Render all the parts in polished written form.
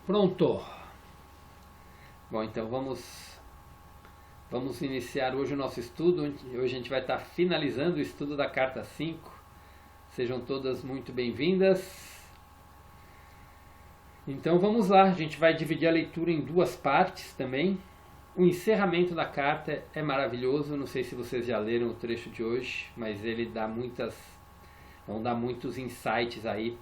Pronto. Bom, então vamos iniciar hoje o nosso estudo. Hoje a gente vai estar finalizando o estudo da carta 5. Sejam todas muito bem-vindas. Então vamos lá, a gente vai dividir a leitura em duas partes também. O encerramento da carta é maravilhoso, não sei se vocês já leram o trecho de hoje, mas ele vão dar muitos insights aí,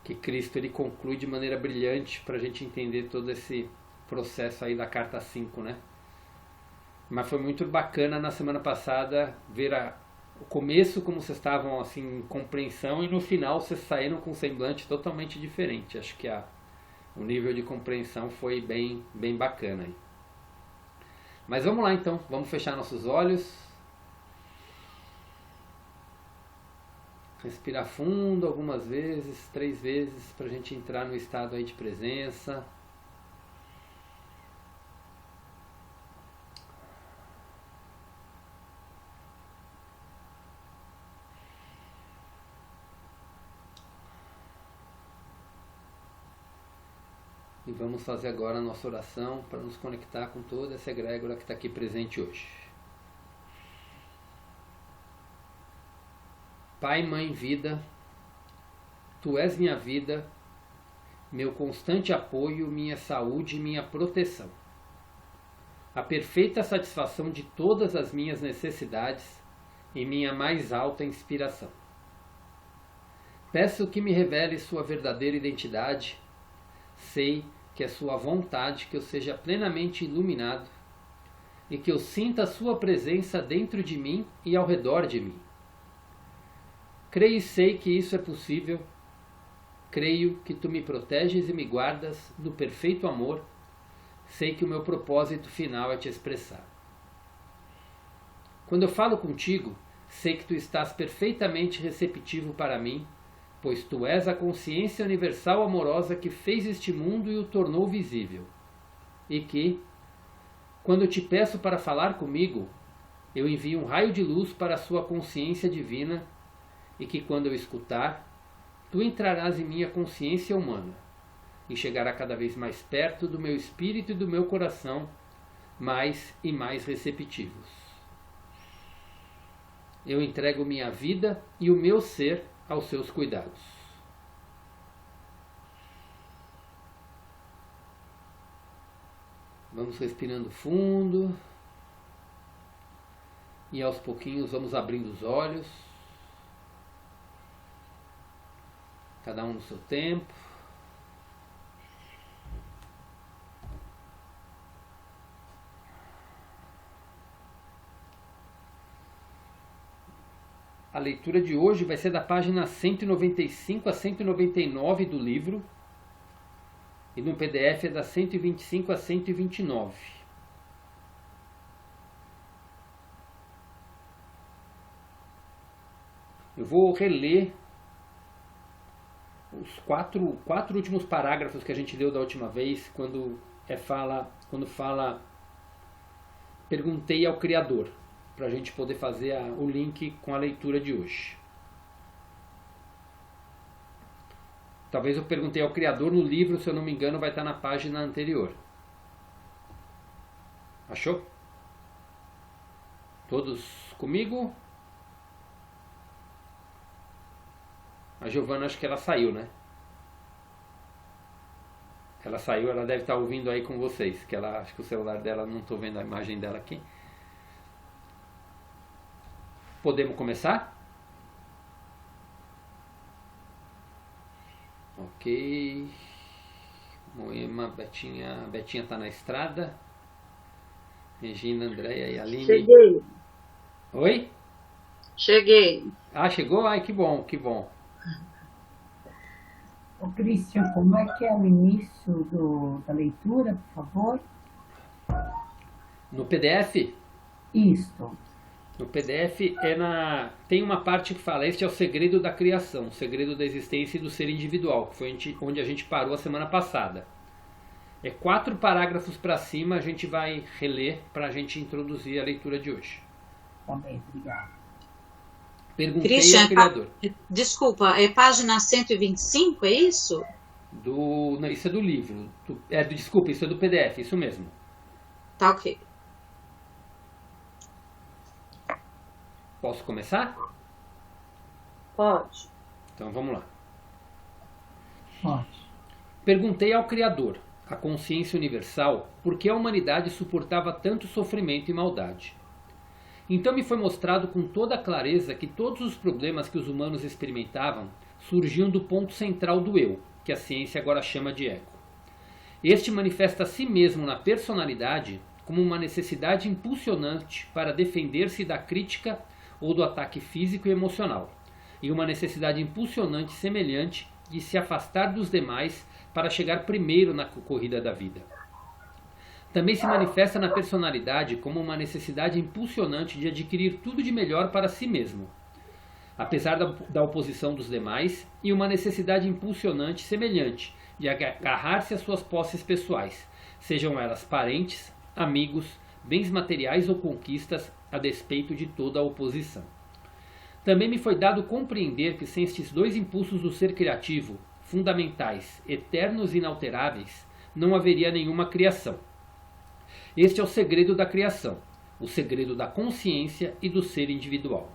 que Cristo ele conclui de maneira brilhante para a gente entender todo esse processo aí da carta 5, né? Mas foi muito bacana na semana passada ver o começo, como vocês estavam assim, em compreensão, e no final vocês saíram com um semblante totalmente diferente. Acho que o nível de compreensão foi bem bacana aí. Mas vamos lá então, vamos fechar nossos olhos. Respirar fundo algumas vezes, 3 vezes, para a gente entrar no estado aí de presença. E vamos fazer agora a nossa oração para nos conectar com toda essa egrégora que está aqui presente hoje. Pai, Mãe, Vida, Tu és minha vida, meu constante apoio, minha saúde e minha proteção. A perfeita satisfação de todas as minhas necessidades e minha mais alta inspiração. Peço que me revele sua verdadeira identidade. Sei que é sua vontade que eu seja plenamente iluminado e que eu sinta a sua presença dentro de mim e ao redor de mim. Creio e sei que isso é possível. Creio que tu me proteges e me guardas do perfeito amor. Sei que o meu propósito final é te expressar. Quando eu falo contigo, sei que tu estás perfeitamente receptivo para mim, pois tu és a consciência universal amorosa que fez este mundo e o tornou visível. E que, quando eu te peço para falar comigo, eu envio um raio de luz para a sua consciência divina, e que quando eu escutar, tu entrarás em minha consciência humana e chegará cada vez mais perto do meu espírito e do meu coração, mais e mais receptivos. Eu entrego minha vida e o meu ser aos seus cuidados. Vamos respirando fundo e aos pouquinhos vamos abrindo os olhos. Cada um no seu tempo. A leitura de hoje vai ser da página 195 a 199 do livro. E no PDF é da 125 a 129. Eu vou reler os quatro últimos parágrafos que a gente leu da última vez, quando fala perguntei ao Criador, para a gente poder fazer o link com a leitura de hoje. Talvez eu perguntei ao Criador no livro, se eu não me engano, vai estar na página anterior. Achou? Todos comigo? A Giovana, acho que ela saiu, né? Ela saiu, ela deve estar ouvindo aí com vocês, que acho que o celular dela, não estou vendo a imagem dela aqui. Podemos começar? Ok. Moema, Betinha está na estrada. Regina, Andréia e Aline. Cheguei. Oi? Cheguei. Ah, chegou? Ai, que bom, que bom. Ô, Christian, como é que é o início da leitura, por favor? No PDF? Isto. No PDF tem uma parte que fala: este é o segredo da criação, o segredo da existência e do ser individual, que foi onde a gente parou a semana passada. 4 parágrafos para cima, a gente vai reler para a gente introduzir a leitura de hoje. Tá bem, obrigada. Perguntei Christian, ao Criador. Desculpa, é página 125, é isso? Não, isso é do livro. Desculpa, isso é do PDF, isso mesmo. Tá ok. Posso começar? Pode. Então vamos lá. Pode. Perguntei ao Criador, a consciência universal, por que a humanidade suportava tanto sofrimento e maldade. Então me foi mostrado com toda a clareza que todos os problemas que os humanos experimentavam surgiam do ponto central do eu, que a ciência agora chama de ego. Este manifesta a si mesmo na personalidade como uma necessidade impulsionante para defender-se da crítica ou do ataque físico e emocional, e uma necessidade impulsionante semelhante de se afastar dos demais para chegar primeiro na corrida da vida. Também se manifesta na personalidade como uma necessidade impulsionante de adquirir tudo de melhor para si mesmo, apesar da oposição dos demais, e uma necessidade impulsionante semelhante de agarrar-se às suas posses pessoais, sejam elas parentes, amigos, bens materiais ou conquistas, a despeito de toda a oposição. Também me foi dado compreender que sem estes dois impulsos do ser criativo, fundamentais, eternos e inalteráveis, não haveria nenhuma criação. Este é o segredo da criação, o segredo da consciência e do ser individual.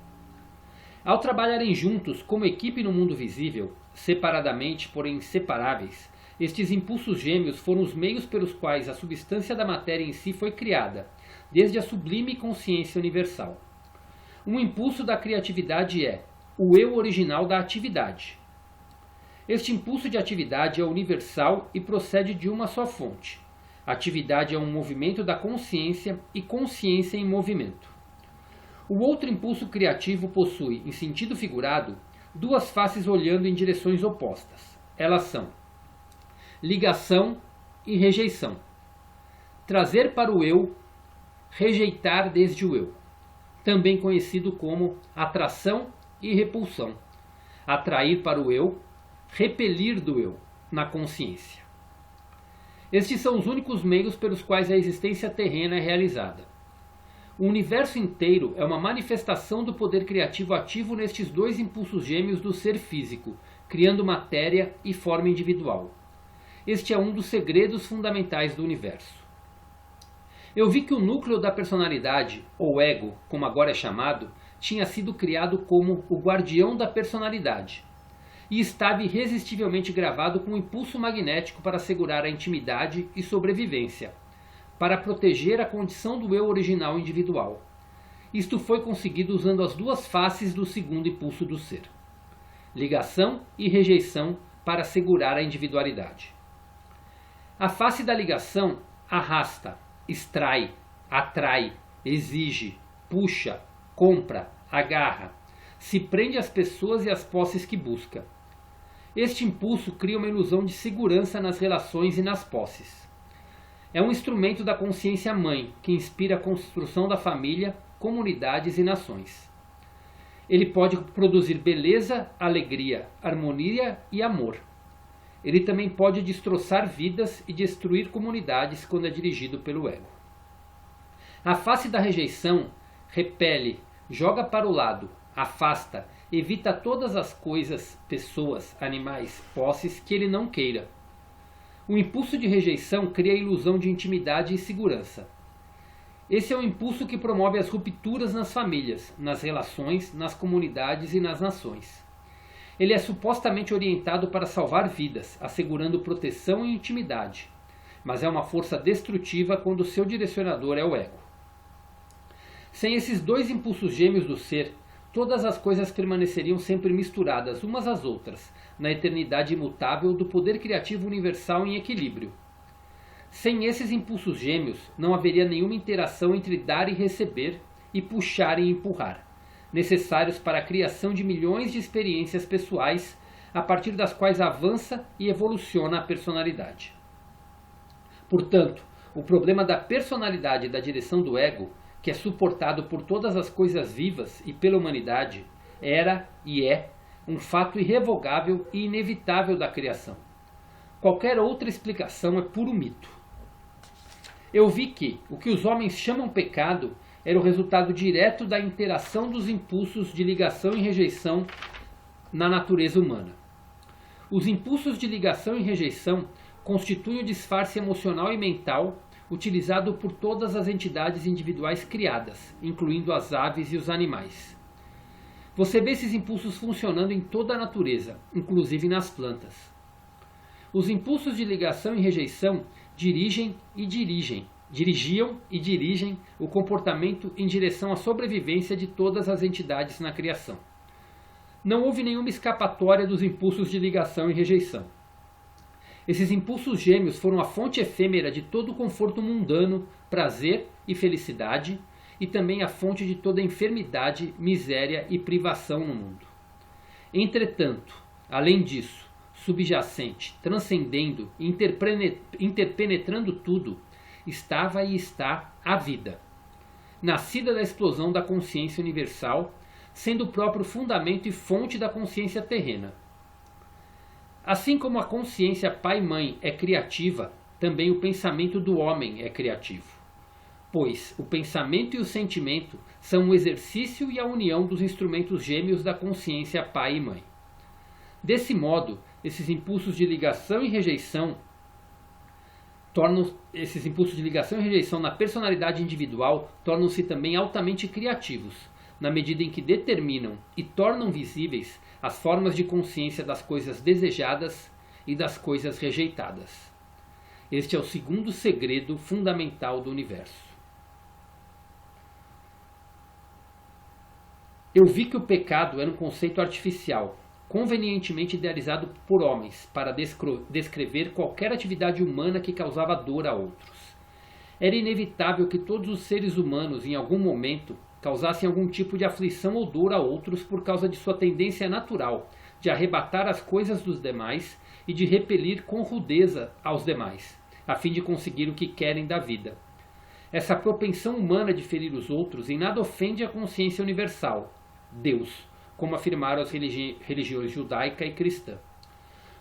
Ao trabalharem juntos como equipe no mundo visível, separadamente, porém inseparáveis, estes impulsos gêmeos foram os meios pelos quais a substância da matéria em si foi criada, desde a sublime consciência universal. Um impulso da criatividade é o eu original da atividade. Este impulso de atividade é universal e procede de uma só fonte. Atividade é um movimento da consciência e consciência em movimento. O outro impulso criativo possui, em sentido figurado, duas faces olhando em direções opostas. Elas são ligação e rejeição. Trazer para o eu, rejeitar desde o eu. Também conhecido como atração e repulsão. Atrair para o eu, repelir do eu, na consciência. Estes são os únicos meios pelos quais a existência terrena é realizada. O universo inteiro é uma manifestação do poder criativo ativo nestes dois impulsos gêmeos do ser físico, criando matéria e forma individual. Este é um dos segredos fundamentais do universo. Eu vi que o núcleo da personalidade, ou ego, como agora é chamado, tinha sido criado como o guardião da personalidade, e estava irresistivelmente gravado com um impulso magnético para assegurar a intimidade e sobrevivência, para proteger a condição do eu original individual. Isto foi conseguido usando as duas faces do segundo impulso do ser, ligação e rejeição, para assegurar a individualidade. A face da ligação arrasta, extrai, atrai, exige, puxa, compra, agarra, se prende às pessoas e às posses que busca. Este impulso cria uma ilusão de segurança nas relações e nas posses. É um instrumento da consciência mãe que inspira a construção da família, comunidades e nações. Ele pode produzir beleza, alegria, harmonia e amor. Ele também pode destroçar vidas e destruir comunidades quando é dirigido pelo ego. A face da rejeição repele, joga para o lado, afasta, evita todas as coisas, pessoas, animais, posses que ele não queira. O impulso de rejeição cria a ilusão de intimidade e segurança. Esse é o impulso que promove as rupturas nas famílias, nas relações, nas comunidades e nas nações. Ele é supostamente orientado para salvar vidas, assegurando proteção e intimidade, mas é uma força destrutiva quando seu direcionador é o ego. Sem esses dois impulsos gêmeos do ser, todas as coisas permaneceriam sempre misturadas umas às outras, na eternidade imutável do poder criativo universal em equilíbrio. Sem esses impulsos gêmeos, não haveria nenhuma interação entre dar e receber, e puxar e empurrar, necessários para a criação de milhões de experiências pessoais, a partir das quais avança e evoluciona a personalidade. Portanto, o problema da personalidade e da direção do ego, que é suportado por todas as coisas vivas e pela humanidade, era e é um fato irrevogável e inevitável da criação. Qualquer outra explicação é puro mito. Eu vi que o que os homens chamam pecado era o resultado direto da interação dos impulsos de ligação e rejeição na natureza humana. Os impulsos de ligação e rejeição constituem o disfarce emocional e mental utilizado por todas as entidades individuais criadas, incluindo as aves e os animais. Você vê esses impulsos funcionando em toda a natureza, inclusive nas plantas. Os impulsos de ligação e rejeição dirigiam e dirigem o comportamento em direção à sobrevivência de todas as entidades na criação. Não houve nenhuma escapatória dos impulsos de ligação e rejeição. Esses impulsos gêmeos foram a fonte efêmera de todo o conforto mundano, prazer e felicidade, e também a fonte de toda enfermidade, miséria e privação no mundo. Entretanto, além disso, subjacente, transcendendo e interpenetrando tudo, estava e está a vida, nascida da explosão da consciência universal, sendo o próprio fundamento e fonte da consciência terrena. Assim como a consciência pai-mãe é criativa, também o pensamento do homem é criativo, pois o pensamento e o sentimento são o exercício e a união dos instrumentos gêmeos da consciência pai e mãe. Desse modo, esses impulsos de ligação e rejeição na personalidade individual tornam-se também altamente criativos, na medida em que determinam e tornam visíveis as formas de consciência das coisas desejadas e das coisas rejeitadas. Este é o segundo segredo fundamental do universo. Eu vi que o pecado era um conceito artificial, convenientemente idealizado por homens para descrever qualquer atividade humana que causava dor a outros. Era inevitável que todos os seres humanos, em algum momento, causassem algum tipo de aflição ou dor a outros por causa de sua tendência natural de arrebatar as coisas dos demais e de repelir com rudeza aos demais, a fim de conseguir o que querem da vida. Essa propensão humana de ferir os outros em nada ofende a consciência universal, Deus, como afirmaram as religiões judaica e cristã.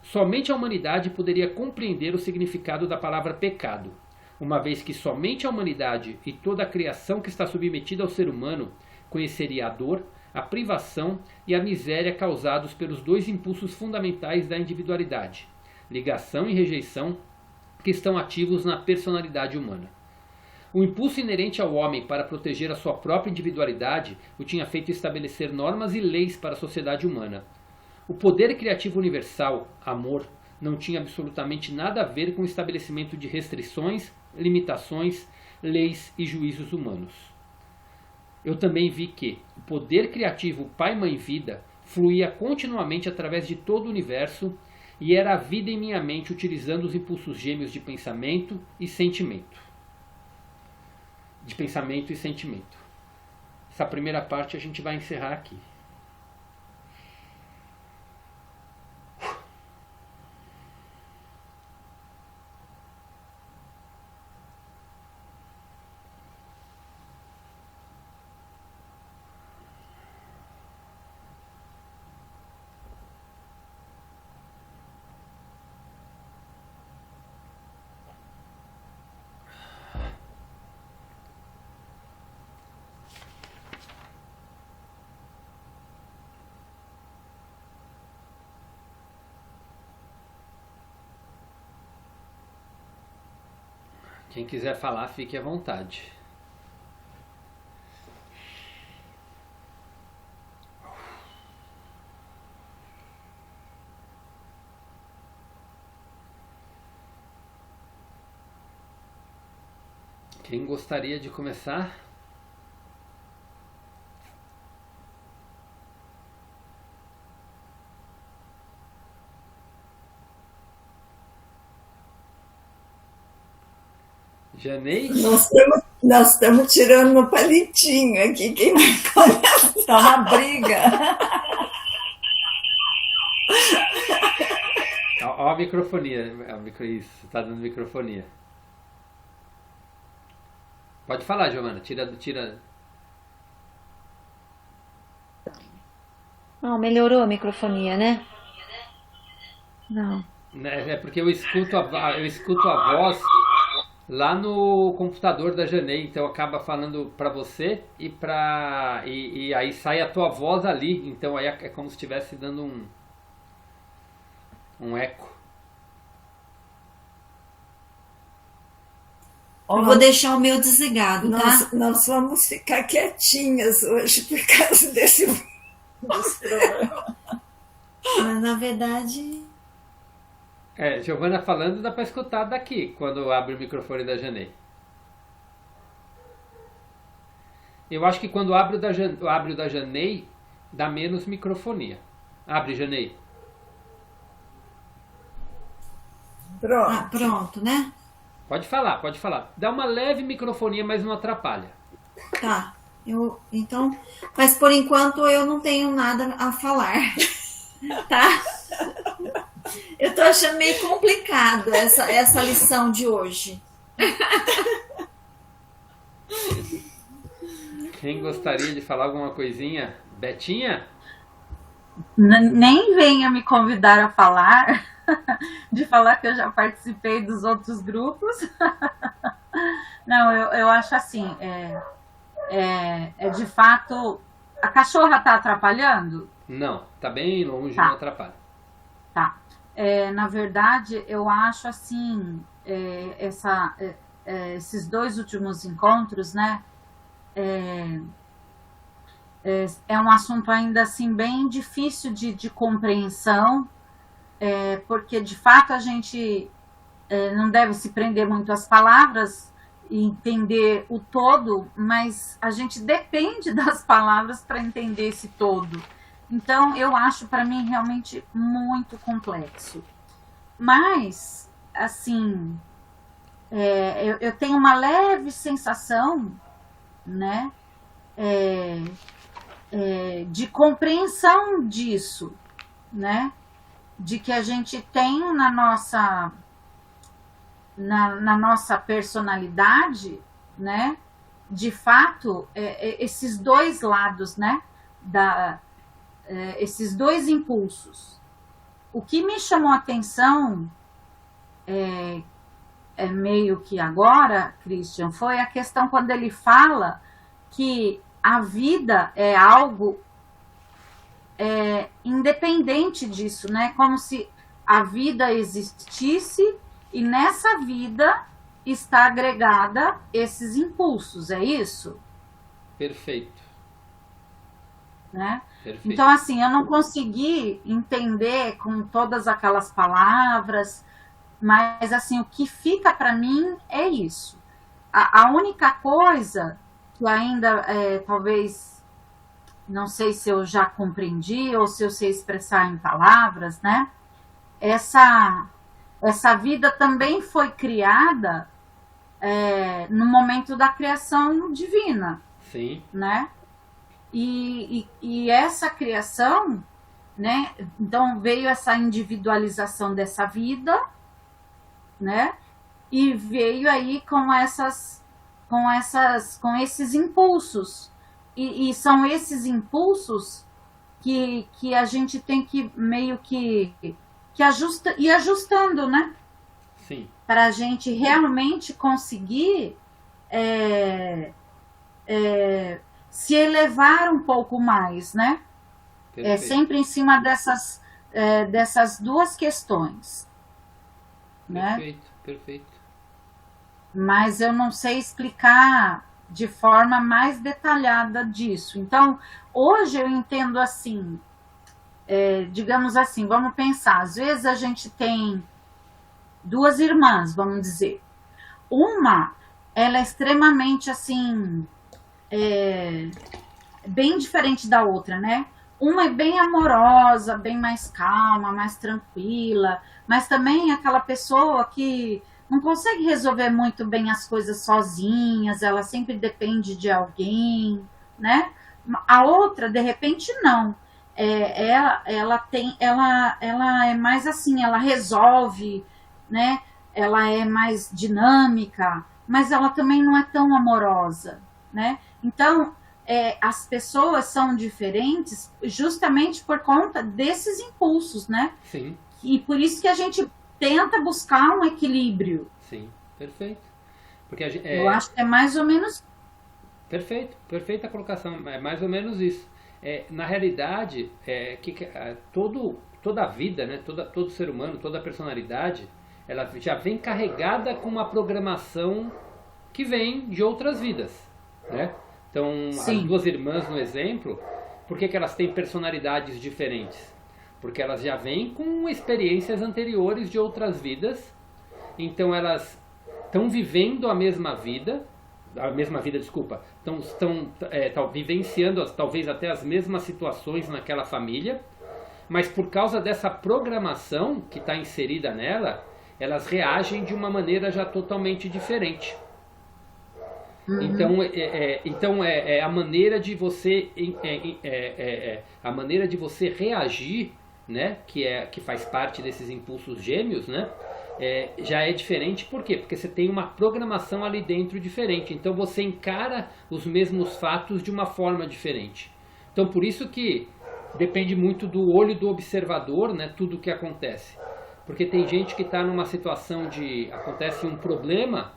Somente a humanidade poderia compreender o significado da palavra pecado, uma vez que somente a humanidade e toda a criação que está submetida ao ser humano conheceria a dor, a privação e a miséria causados pelos dois impulsos fundamentais da individualidade, ligação e rejeição, que estão ativos na personalidade humana. O impulso inerente ao homem para proteger a sua própria individualidade o tinha feito estabelecer normas e leis para a sociedade humana. O poder criativo universal, amor, não tinha absolutamente nada a ver com o estabelecimento de restrições, limitações, leis e juízos humanos. Eu também vi que o poder criativo Pai-Mãe-Vida fluía continuamente através de todo o universo e era a vida em minha mente utilizando os impulsos gêmeos de pensamento e sentimento. Essa primeira parte a gente vai encerrar aqui. Quem quiser falar, fique à vontade. Quem gostaria de começar? Janei? Nós estamos tirando no palitinho aqui. Quem vai começar? Tá uma briga. Ó a microfonia. Isso, tá dando microfonia. Pode falar, Giovana. Tira. Não, melhorou a microfonia, né? Não. É porque eu escuto a voz lá no computador da Janei, então acaba falando para você e aí sai a tua voz ali, então aí é como se estivesse dando um... um eco. Eu vou deixar o meu desligado, tá? Nós vamos ficar quietinhas hoje por causa desse problema. Mas, na verdade... Giovana falando dá para escutar daqui, quando abre o microfone da Janei. Eu acho que quando abre o da Janei, dá menos microfonia. Abre, Janei. Pronto. Pronto, né? Pode falar, pode falar. Dá uma leve microfonia, mas não atrapalha. Tá. Então, mas por enquanto eu não tenho nada a falar. Tá? Eu tô achando meio complicado essa lição de hoje. Quem gostaria de falar alguma coisinha? Betinha? Nem venha me convidar a falar, de falar que eu já participei dos outros grupos. Não, eu acho assim, de fato, a cachorra tá atrapalhando? Não, tá bem longe, Tá. não atrapalha. Tá. Na verdade, eu acho assim, esses dois últimos encontros, né, é um assunto ainda assim bem difícil de compreensão, porque de fato a gente não deve se prender muito às palavras e entender o todo, mas a gente depende das palavras para entender esse todo. Então eu acho para mim realmente muito complexo. Mas, assim, eu tenho uma leve sensação, né, de compreensão disso, né, de que a gente tem na nossa personalidade, né, de fato, esses dois lados, né, esses dois impulsos. O que me chamou a atenção meio que agora, Christian, foi a questão quando ele fala que a vida é algo independente disso, né? Como se a vida existisse e nessa vida está agregada esses impulsos, é isso? Perfeito. Né? Perfeito. Então, assim, eu não consegui entender com todas aquelas palavras, mas, assim, o que fica para mim é isso. A única coisa que ainda, talvez, não sei se eu já compreendi ou se eu sei expressar em palavras, né? Essa vida também foi criada no momento da criação divina. Sim. Né? E essa criação, né? Então veio essa individualização dessa vida, né? E veio aí com esses impulsos. E são esses impulsos que a gente tem que meio que ir ajustando, né? Sim. Para a gente realmente conseguir se elevar um pouco mais, né? Perfeito. Sempre em cima dessas duas questões. Né? Perfeito, perfeito. Mas eu não sei explicar de forma mais detalhada disso. Então, hoje eu entendo assim, digamos assim, vamos pensar, às vezes a gente tem duas irmãs, vamos dizer. Uma, ela é extremamente assim, bem diferente da outra, né? Uma é bem amorosa, bem mais calma, mais tranquila, mas também é aquela pessoa que não consegue resolver muito bem as coisas sozinhas, ela sempre depende de alguém, né? A outra, de repente, não. Ela é mais assim, ela resolve, né? Ela é mais dinâmica, mas ela também não é tão amorosa, né? Então, as pessoas são diferentes justamente por conta desses impulsos, né? Sim. E por isso que a gente tenta buscar um equilíbrio. Sim, perfeito. Porque Eu acho que é mais ou menos... Perfeito, perfeita colocação, é mais ou menos isso. Na realidade, toda toda a vida, né, todo ser humano, toda a personalidade, ela já vem carregada com uma programação que vem de outras vidas, né? Então, Sim. as duas irmãs no exemplo, por que elas têm personalidades diferentes? Porque elas já vêm com experiências anteriores de outras vidas, então elas estão vivendo a mesma vida, desculpa, estão vivenciando talvez até as mesmas situações naquela família, mas por causa dessa programação que está inserida nela, elas reagem de uma maneira já totalmente diferente. Então é a maneira de você a maneira de você reagir, né, que faz parte desses impulsos gêmeos, né, já é diferente. Por quê? Porque você tem uma programação ali dentro diferente. Então você encara os mesmos fatos de uma forma diferente. Então por isso que depende muito do olho do observador, né, tudo o que acontece. Porque tem gente que está numa situação acontece um problema,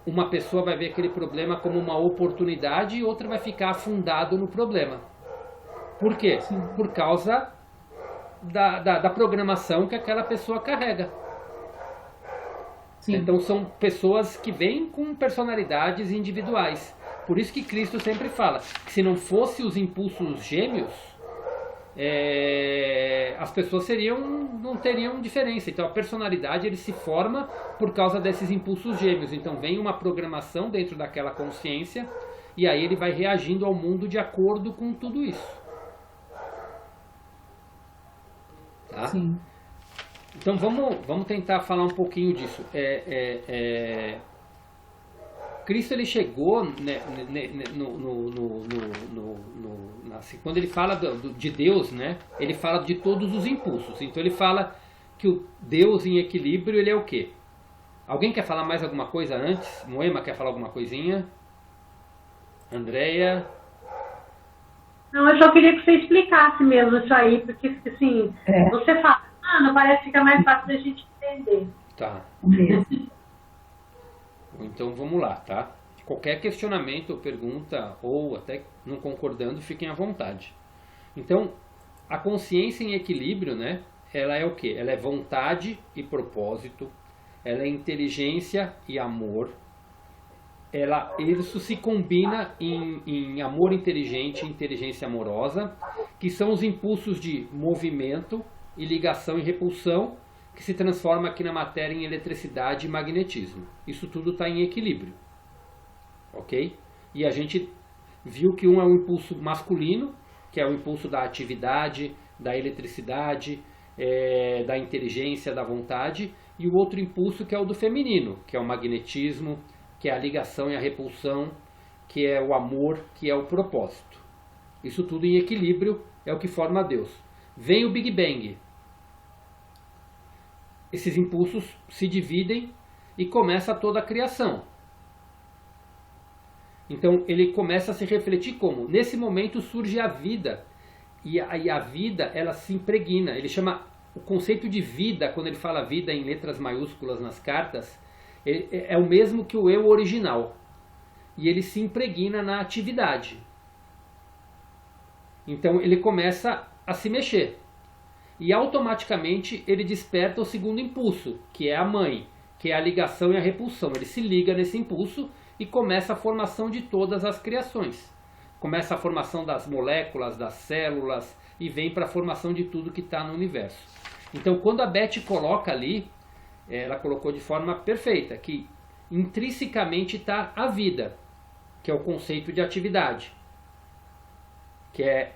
uma pessoa vai ver aquele problema como uma oportunidade e outra vai ficar afundado no problema. Por quê? Sim. Por causa da programação que aquela pessoa carrega. Sim. Então são pessoas que vêm com personalidades individuais. Por isso que Cristo sempre fala que se não fosse os impulsos gêmeos, as pessoas não teriam diferença. Então a personalidade ele se forma por causa desses impulsos gêmeos. Então vem uma programação dentro daquela consciência e aí ele vai reagindo ao mundo de acordo com tudo isso. Tá? Sim. Então vamos tentar falar um pouquinho disso. Cristo ele chegou, né, quando ele fala de Deus, né, ele fala de todos os impulsos. Então ele fala que o Deus em equilíbrio ele é o quê? Alguém quer falar mais alguma coisa antes? Moema quer falar alguma coisinha? Andréia? Não, eu só queria que você explicasse mesmo isso aí, porque assim, você falando, parece que fica mais fácil da gente entender. Tá. Então vamos lá, tá? Qualquer questionamento ou pergunta, ou até não concordando, fiquem à vontade. Então, a consciência em equilíbrio, né? Ela é o quê? Ela é vontade e propósito, ela é inteligência e amor. Isso se combina em amor inteligente e inteligência amorosa, que são os impulsos de movimento e ligação e repulsão, que se transforma aqui na matéria em eletricidade e magnetismo. Isso tudo está em equilíbrio. Ok? E a gente viu que um é o impulso masculino, que é o impulso da atividade, da eletricidade, da inteligência, da vontade, e o outro impulso que é o do feminino, que é o magnetismo, que é a ligação e a repulsão, que é o amor, que é o propósito. Isso tudo em equilíbrio é o que forma Deus. Vem o Big Bang. Esses impulsos se dividem e começa toda a criação. Então ele começa a se refletir como? Nesse momento surge a vida. E a vida, ela se impregna. Ele chama o conceito de vida, quando ele fala vida em letras maiúsculas nas cartas, é o mesmo que o eu original. E ele se impregna na atividade. Então ele começa a se mexer. E automaticamente ele desperta o segundo impulso, que é a mãe, que é a ligação e a repulsão. Ele se liga nesse impulso e começa a formação de todas as criações. Começa a formação das moléculas, das células, e vem para a formação de tudo que está no universo. Então quando a Beth coloca ali, ela colocou de forma perfeita, que intrinsecamente está a vida, que é o conceito de atividade, que é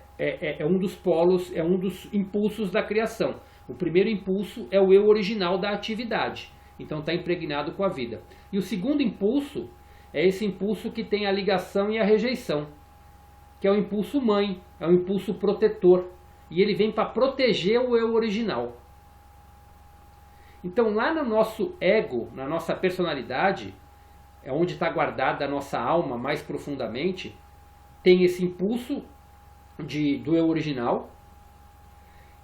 um dos polos, é um dos impulsos da criação. O primeiro impulso é o eu original da atividade, então está impregnado com a vida. E o segundo impulso é esse impulso que tem a ligação e a rejeição, que é o impulso mãe, é o impulso protetor, e ele vem para proteger o eu original. Então lá no nosso ego, na nossa personalidade, é onde está guardada a nossa alma mais profundamente, tem esse impulso do eu original,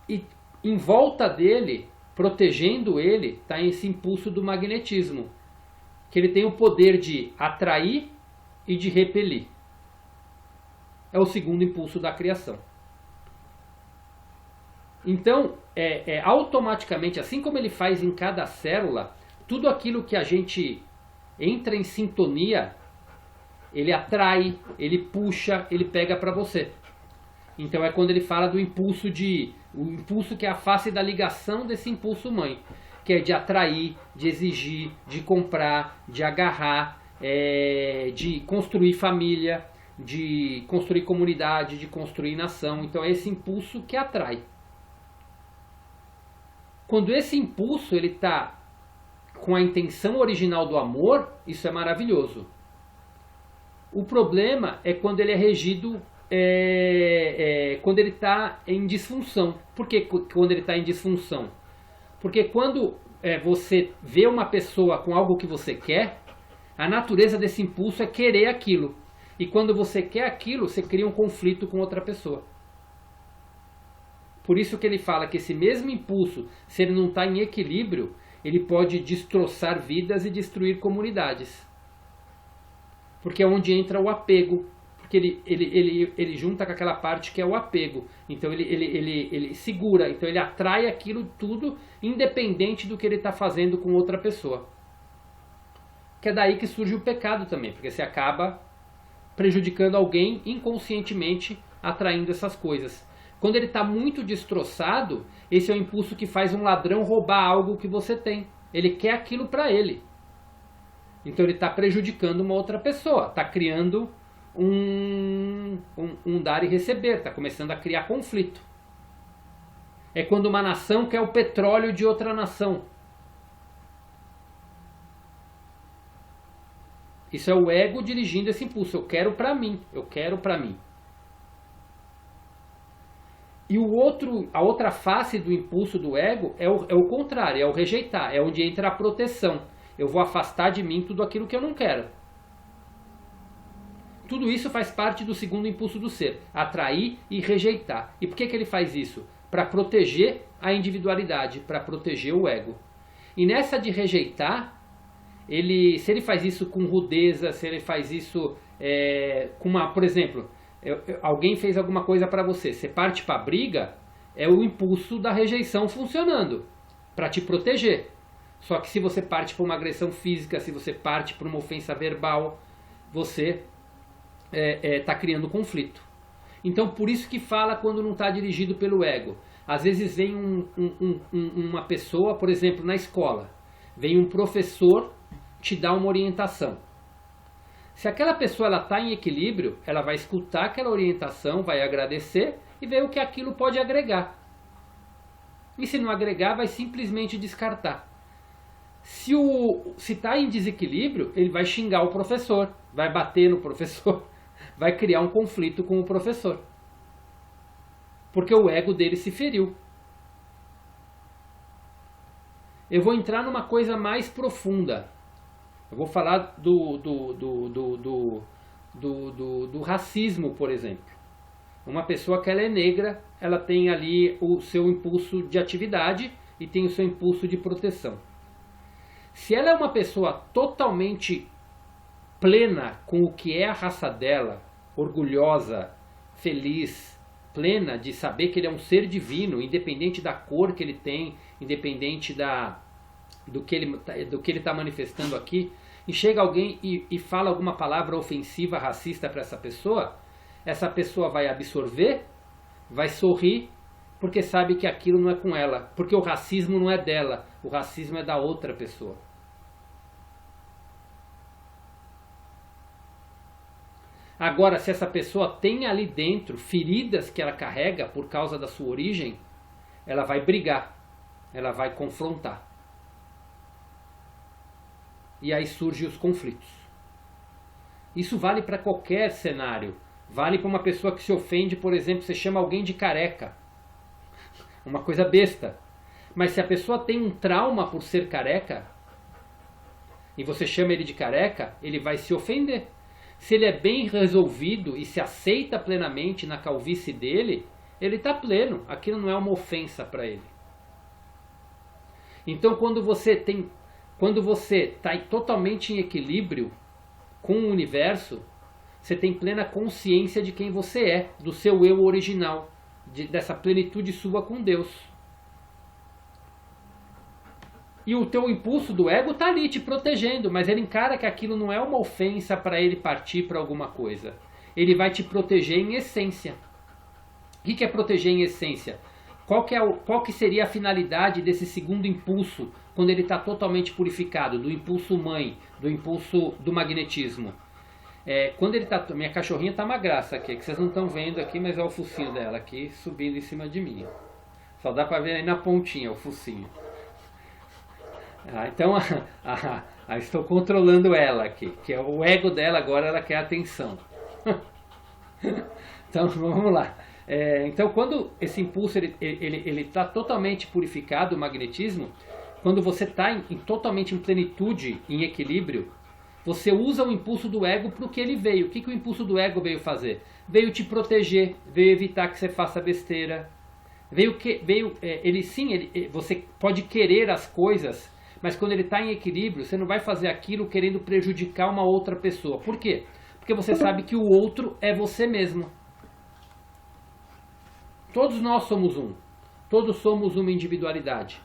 e em volta dele, protegendo ele, está esse impulso do magnetismo, que ele tem o poder de atrair e de repelir. É o segundo impulso da criação. Então, automaticamente, assim como ele faz em cada célula, tudo aquilo que a gente entra em sintonia, ele atrai, ele puxa, ele pega para você. Então é quando ele fala do impulso o impulso que é a face da ligação desse impulso mãe, que é de atrair, de exigir, de comprar, de agarrar, de construir família, de construir comunidade, de construir nação. Então é esse impulso que atrai. Quando esse impulso ele está com a intenção original do amor, isso é maravilhoso. O problema é quando ele é regido, quando ele está em disfunção. Por que quando ele está em disfunção? Porque quando você vê uma pessoa com algo que você quer, a natureza desse impulso é querer aquilo. E quando você quer aquilo, você cria um conflito com outra pessoa. Por isso que ele fala que esse mesmo impulso, se ele não está em equilíbrio, ele pode destroçar vidas e destruir comunidades. Porque é onde entra o apego. Porque ele junta com aquela parte que é o apego. Então ele segura, então ele atrai aquilo tudo, independente do que ele está fazendo com outra pessoa. Que é daí que surge o pecado também, porque você acaba prejudicando alguém inconscientemente, atraindo essas coisas. Quando ele está muito destroçado, esse é o impulso que faz um ladrão roubar algo que você tem. Ele quer aquilo para ele. Então ele está prejudicando uma outra pessoa, está criando um dar e receber, está começando a criar conflito. É quando uma nação quer o petróleo de outra nação. Isso é o ego dirigindo esse impulso. Eu quero para mim, eu quero para mim. E a outra face do impulso do ego é o contrário, é o rejeitar, é onde entra a proteção. Eu vou afastar de mim tudo aquilo que eu não quero. Tudo isso faz parte do segundo impulso do ser, atrair e rejeitar. E por que ele faz isso? Para proteger a individualidade, para proteger o ego. E nessa de rejeitar, se ele faz isso com rudeza, se ele faz isso por exemplo, alguém fez alguma coisa para você, você parte para a briga, é o impulso da rejeição funcionando, para te proteger. Só que se você parte para uma agressão física, se você parte para uma ofensa verbal, você está criando conflito. Então por isso que fala quando não está dirigido pelo ego. Às vezes vem uma pessoa, por exemplo, na escola, vem um professor te dar uma orientação. Se aquela pessoa está em equilíbrio, ela vai escutar aquela orientação, vai agradecer e ver o que aquilo pode agregar. E se não agregar, vai simplesmente descartar. Se está em desequilíbrio, ele vai xingar o professor, vai bater no professor, vai criar um conflito com o professor. Porque o ego dele se feriu. Eu vou entrar numa coisa mais profunda. Eu vou falar do racismo, por exemplo. Uma pessoa que ela é negra, ela tem ali o seu impulso de atividade e tem o seu impulso de proteção. Se ela é uma pessoa totalmente plena com o que é a raça dela, orgulhosa, feliz, plena de saber que ele é um ser divino, independente da cor que ele tem, independente do que ele está manifestando aqui, e chega alguém e fala alguma palavra ofensiva, racista para essa pessoa vai absorver, vai sorrir, porque sabe que aquilo não é com ela, porque o racismo não é dela, o racismo é da outra pessoa. Agora, se essa pessoa tem ali dentro feridas que ela carrega por causa da sua origem, ela vai brigar, ela vai confrontar. E aí surgem os conflitos. Isso vale para qualquer cenário. Vale para uma pessoa que se ofende, por exemplo, você chama alguém de careca. Uma coisa besta. Mas se a pessoa tem um trauma por ser careca, e você chama ele de careca, ele vai se ofender. Se ele é bem resolvido e se aceita plenamente na calvície dele, ele está pleno. Aquilo não é uma ofensa para ele. Então quando você está totalmente em equilíbrio com o universo, você tem plena consciência de quem você é, do seu eu original, dessa plenitude sua com Deus. E o teu impulso do ego está ali te protegendo, mas ele encara que aquilo não é uma ofensa para ele partir para alguma coisa. Ele vai te proteger em essência. O que é proteger em essência? Qual que seria a finalidade desse segundo impulso, quando ele está totalmente purificado, do impulso mãe, do impulso do magnetismo? Quando ele tá, minha cachorrinha está uma graça aqui, que vocês não estão vendo aqui, mas é o focinho dela aqui, subindo em cima de mim. Só dá para ver aí na pontinha o focinho. Então, estou controlando ela aqui, que é o ego dela agora, ela quer atenção. Então, vamos lá. Então, quando esse impulso ele está totalmente purificado, o magnetismo, quando você está totalmente em plenitude, em equilíbrio, você usa o impulso do ego para o que ele veio. O que o impulso do ego veio fazer? Veio te proteger, veio evitar que você faça besteira. Você pode querer as coisas, mas quando ele está em equilíbrio, você não vai fazer aquilo querendo prejudicar uma outra pessoa. Por quê? Porque você sabe que o outro é você mesmo. Todos nós somos um. Todos somos uma individualidade.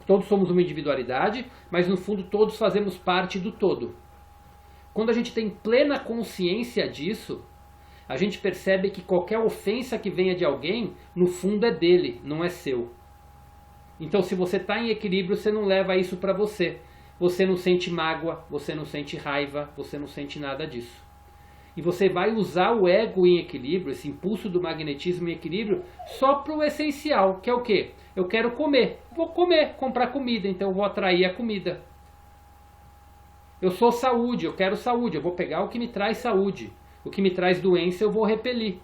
Todos somos uma individualidade, mas no fundo todos fazemos parte do todo. Quando a gente tem plena consciência disso, a gente percebe que qualquer ofensa que venha de alguém, no fundo é dele, não é seu. Então, se você está em equilíbrio, você não leva isso para você. Você não sente mágoa, você não sente raiva, você não sente nada disso. E você vai usar o ego em equilíbrio, esse impulso do magnetismo em equilíbrio, só para o essencial, que é o quê? Eu quero comer. Vou comer, comprar comida, então eu vou atrair a comida. Eu sou saúde, eu quero saúde, eu vou pegar o que me traz saúde. O que me traz doença eu vou repelir.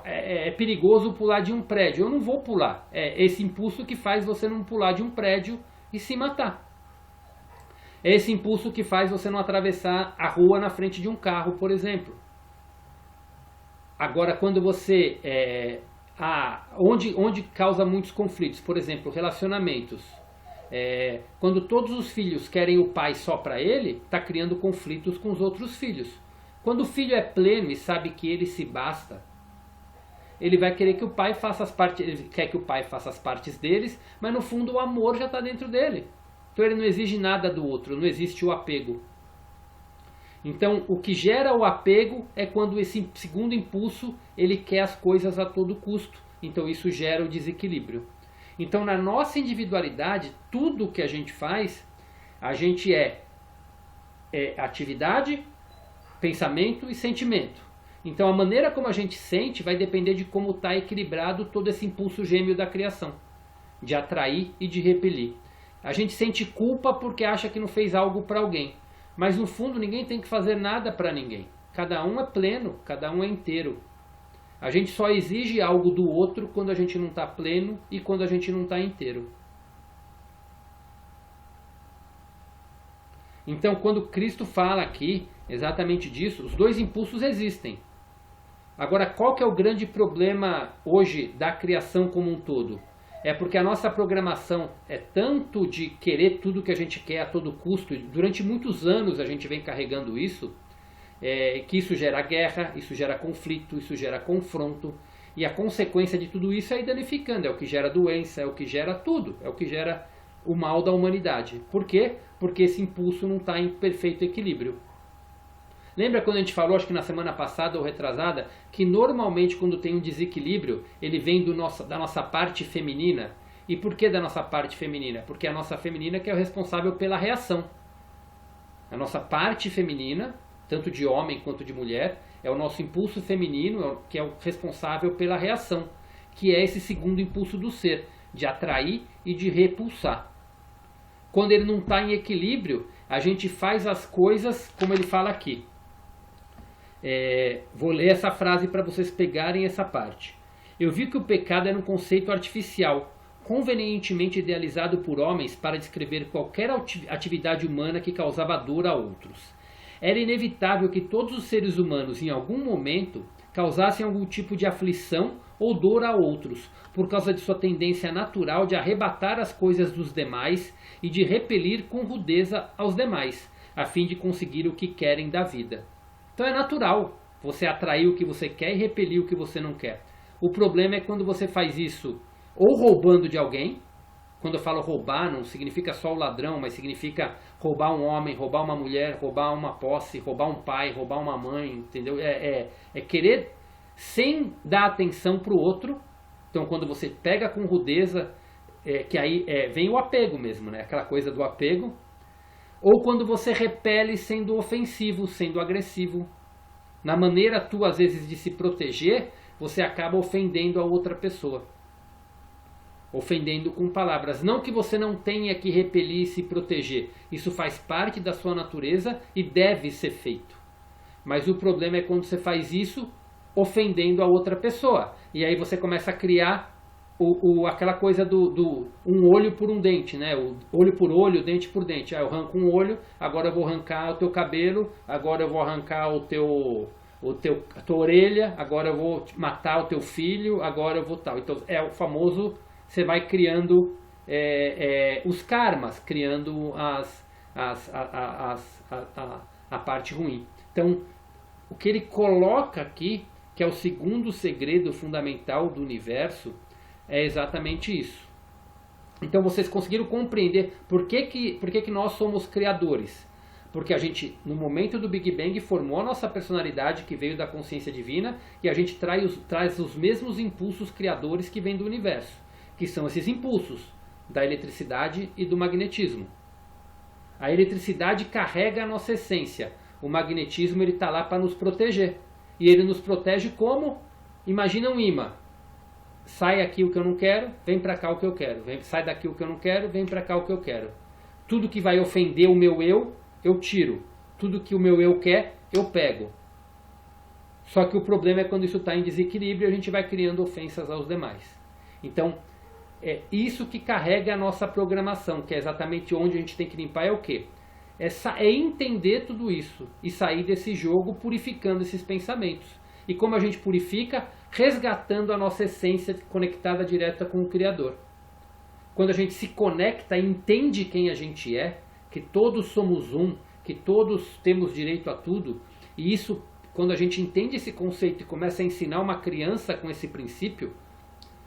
É perigoso pular de um prédio. Eu não vou pular. É esse impulso que faz você não pular de um prédio e se matar. É esse impulso que faz você não atravessar a rua na frente de um carro, por exemplo. Agora, quando você... onde causa muitos conflitos, por exemplo, relacionamentos. Quando todos os filhos querem o pai só para ele, está criando conflitos com os outros filhos. Quando o filho é pleno e sabe que ele se basta, ele vai querer que o pai faça as partes, ele quer que o pai faça as partes deles, mas no fundo o amor já está dentro dele. Então ele não exige nada do outro, não existe o apego. Então o que gera o apego é quando esse segundo impulso ele quer as coisas a todo custo. Então isso gera o desequilíbrio. Então na nossa individualidade, tudo o que a gente faz, a gente é atividade, pensamento e sentimento. Então a maneira como a gente sente vai depender de como está equilibrado todo esse impulso gêmeo da criação, de atrair e de repelir. A gente sente culpa porque acha que não fez algo para alguém, mas no fundo ninguém tem que fazer nada para ninguém. Cada um é pleno, cada um é inteiro. A gente só exige algo do outro quando a gente não está pleno e quando a gente não está inteiro. Então, quando Cristo fala aqui exatamente disso, os dois impulsos existem. Agora, qual que é o grande problema hoje da criação como um todo? É porque a nossa programação é tanto de querer tudo que a gente quer a todo custo, e durante muitos anos a gente vem carregando isso, que isso gera guerra, isso gera conflito, isso gera confronto, e a consequência de tudo isso é ir danificando, é o que gera doença, é o que gera tudo, é o que gera o mal da humanidade. Por quê? Porque esse impulso não está em perfeito equilíbrio. Lembra quando a gente falou, acho que na semana passada ou retrasada, que normalmente quando tem um desequilíbrio, ele vem da nossa parte feminina? E por que da nossa parte feminina? Porque é a nossa feminina que é o responsável pela reação. A nossa parte feminina, tanto de homem quanto de mulher, é o nosso impulso feminino que é o responsável pela reação, que é esse segundo impulso do ser, de atrair e de repulsar. Quando ele não está em equilíbrio, a gente faz as coisas como ele fala aqui. Vou ler essa frase para vocês pegarem essa parte. Eu vi que o pecado era um conceito artificial, convenientemente idealizado por homens para descrever qualquer atividade humana que causava dor a outros. Era inevitável que todos os seres humanos, em algum momento, causassem algum tipo de aflição ou dor a outros, por causa de sua tendência natural de arrebatar as coisas dos demais e de repelir com rudeza aos demais, a fim de conseguir o que querem da vida. Então é natural. Você atrair o que você quer e repelir o que você não quer. O problema é quando você faz isso ou roubando de alguém. Quando eu falo roubar, não significa só o ladrão, mas significa roubar um homem, roubar uma mulher, roubar uma posse, roubar um pai, roubar uma mãe, entendeu? É querer sem dar atenção para o outro. Então, quando você pega com rudeza, que aí vem o apego mesmo, né? Aquela coisa do apego. Ou quando você repele sendo ofensivo, sendo agressivo. Na maneira tua, às vezes, de se proteger, você acaba ofendendo a outra pessoa. Ofendendo com palavras. Não que você não tenha que repelir e se proteger. Isso faz parte da sua natureza e deve ser feito. Mas o problema é quando você faz isso ofendendo a outra pessoa. E aí você começa a criar aquela coisa do um olho por um dente, né? O olho por olho, dente por dente. Eu arranco um olho, agora eu vou arrancar o teu cabelo, agora eu vou arrancar a tua orelha, agora eu vou matar o teu filho, agora eu vou tal. Então é o famoso, você vai criando os karmas, criando a parte ruim. Então, o que ele coloca aqui, que é o segundo segredo fundamental do universo, é exatamente isso. Então vocês conseguiram compreender por que nós somos criadores. Porque a gente, no momento do Big Bang, formou a nossa personalidade que veio da consciência divina e a gente traz os mesmos impulsos criadores que vêm do universo, que são esses impulsos da eletricidade e do magnetismo. A eletricidade carrega a nossa essência. O magnetismo está lá para nos proteger. E ele nos protege como? Imagina um imã. Sai aqui o que eu não quero, vem para cá o que eu quero. Sai daqui o que eu não quero, vem para cá o que eu quero. Tudo que vai ofender o meu eu tiro. Tudo que o meu eu quer, eu pego. Só que o problema é quando isso está em desequilíbrio, a gente vai criando ofensas aos demais. Então, é isso que carrega a nossa programação, que é exatamente onde a gente tem que limpar, é o quê? É entender tudo isso e sair desse jogo purificando esses pensamentos. E como a gente purifica? Resgatando a nossa essência conectada direta com o Criador. Quando a gente se conecta e entende quem a gente é, que todos somos um, que todos temos direito a tudo, e isso, quando a gente entende esse conceito e começa a ensinar uma criança com esse princípio,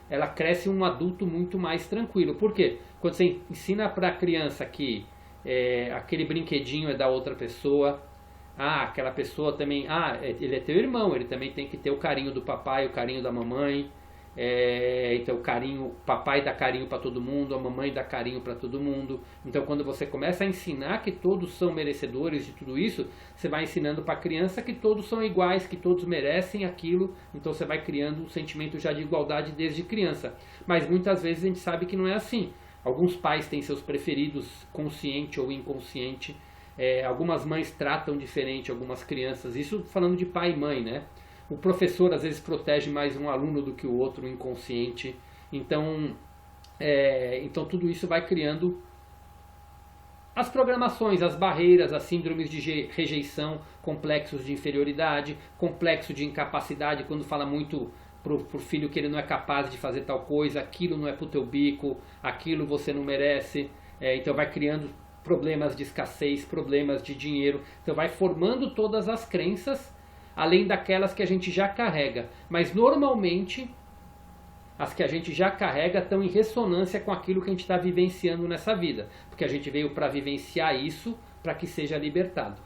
ela cresce um adulto muito mais tranquilo. Por quê? Quando você ensina para a criança que aquele brinquedinho é da outra pessoa, aquela pessoa também, ele é teu irmão, ele também tem que ter o carinho do papai, o carinho da mamãe, então o papai dá carinho para todo mundo, a mamãe dá carinho para todo mundo. Então quando você começa a ensinar que todos são merecedores de tudo isso, você vai ensinando para a criança que todos são iguais, que todos merecem aquilo, então você vai criando um sentimento já de igualdade desde criança. Mas muitas vezes a gente sabe que não é assim. Alguns pais têm seus preferidos, consciente ou inconsciente. Algumas mães tratam diferente algumas crianças. Isso falando de pai e mãe, né? O professor às vezes protege mais um aluno do que o outro, inconsciente. Então tudo isso vai criando as programações, as barreiras, as síndromes de rejeição, complexos de inferioridade, complexo de incapacidade, quando fala muito pro filho que ele não é capaz de fazer tal coisa, aquilo não é pro teu bico, aquilo você não merece. Então vai criando problemas de escassez, problemas de dinheiro. Então vai formando todas as crenças, além daquelas que a gente já carrega. Mas normalmente as que a gente já carrega estão em ressonância com aquilo que a gente está vivenciando nessa vida. Porque a gente veio para vivenciar isso para que seja libertado.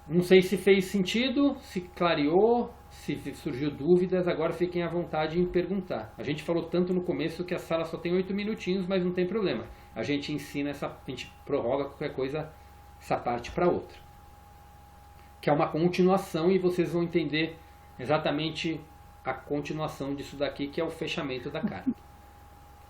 Não sei se fez sentido, se clareou, se surgiu dúvidas, agora fiquem à vontade em perguntar. A gente falou tanto no começo que a sala só tem 8 minutinhos, mas não tem problema. A gente ensina a gente prorroga qualquer coisa, essa parte para outra. Que é uma continuação e vocês vão entender exatamente a continuação disso daqui, que é o fechamento da carta.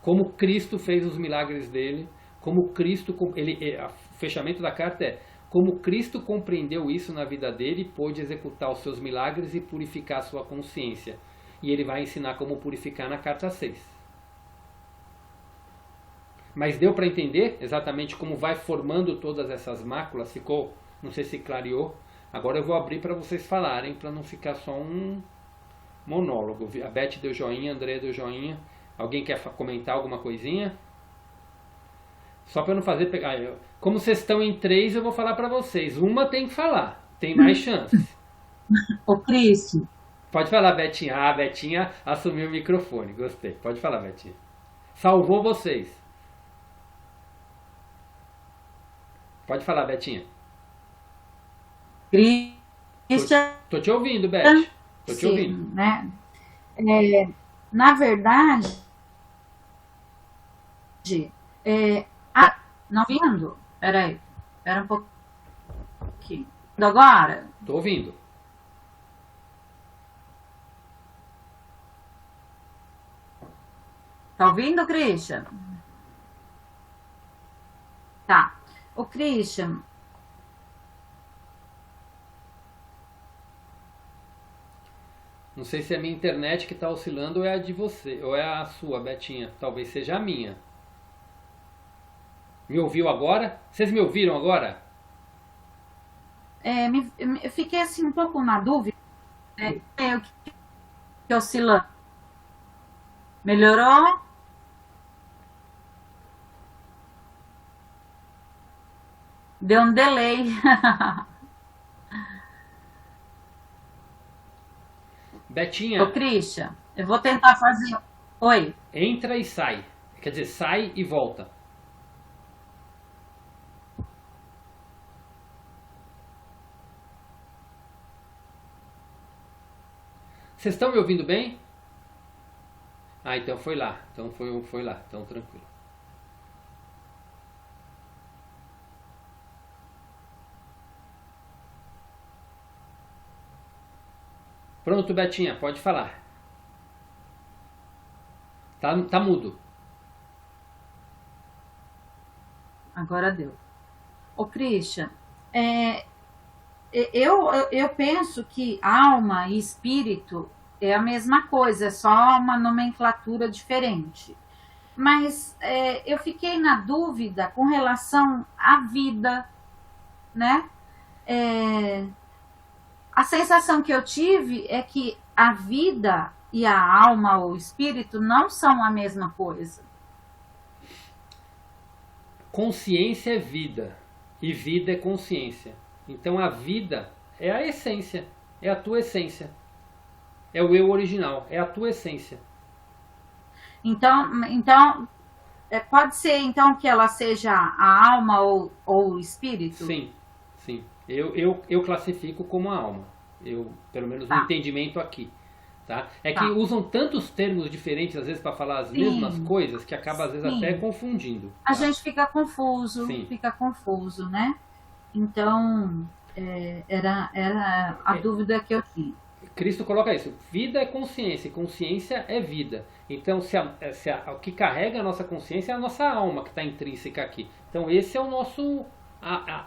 Como Cristo fez os milagres dele, como Cristo, o fechamento da carta é como Cristo compreendeu isso na vida dele e pôde executar os seus milagres e purificar a sua consciência. E ele vai ensinar como purificar na carta 6. Mas deu para entender exatamente como vai formando todas essas máculas? Ficou? Não sei se clareou. Agora eu vou abrir para vocês falarem, para não ficar só um monólogo. A Beth deu joinha, a André deu joinha. Alguém quer comentar alguma coisinha? Só para eu não fazer pegar. Como vocês estão em 3, eu vou falar para vocês. Uma tem que falar. Tem mais chances. Ô, Cristo, Pode falar, Betinha. Ah, a Betinha assumiu o microfone. Gostei. Pode falar, Betinha. Salvou vocês. Pode falar, Betinha. Christian, Tô te ouvindo, Beth. Tô te ouvindo. né? Na verdade, não vindo? Peraí, espera um pouquinho. Agora? Tô ouvindo. Tá ouvindo, Christian? Tá. O Christian, Não sei se é a minha internet que tá oscilando ou é a de você, ou é a sua, Betinha. Talvez seja a minha. Me ouviu agora? Vocês me ouviram agora? eu fiquei assim um pouco na dúvida. O que oscilando? Melhorou? Deu um delay. Betinha, Ô, Christian, eu vou tentar fazer. Oi. entra e sai. Quer dizer, sai e volta. Vocês estão me ouvindo bem? Ah, então foi lá. Então foi lá. Então tranquilo. Pronto, Betinha, pode falar. Tá mudo. Agora deu. Ô, Christian, eu penso que alma e espírito é a mesma coisa, é só uma nomenclatura diferente. Mas eu fiquei na dúvida com relação à vida, né? A sensação que eu tive é que a vida e a alma ou o espírito não são a mesma coisa. Consciência é vida e vida é consciência. Então a vida é a essência, é a tua essência. É o eu original, é a tua essência. Então pode ser então que ela seja a alma ou o espírito? Sim, sim. Eu classifico como a alma. Pelo menos no entendimento aqui. Tá? É que usam tantos termos diferentes às vezes para falar as mesmas coisas que acaba às vezes até confundindo. A gente fica confuso, né? Então era a dúvida que eu tinha. Cristo coloca isso. Vida é consciência, e consciência é vida. Então, o que carrega a nossa consciência é a nossa alma que está intrínseca aqui. Então, esse é o nosso...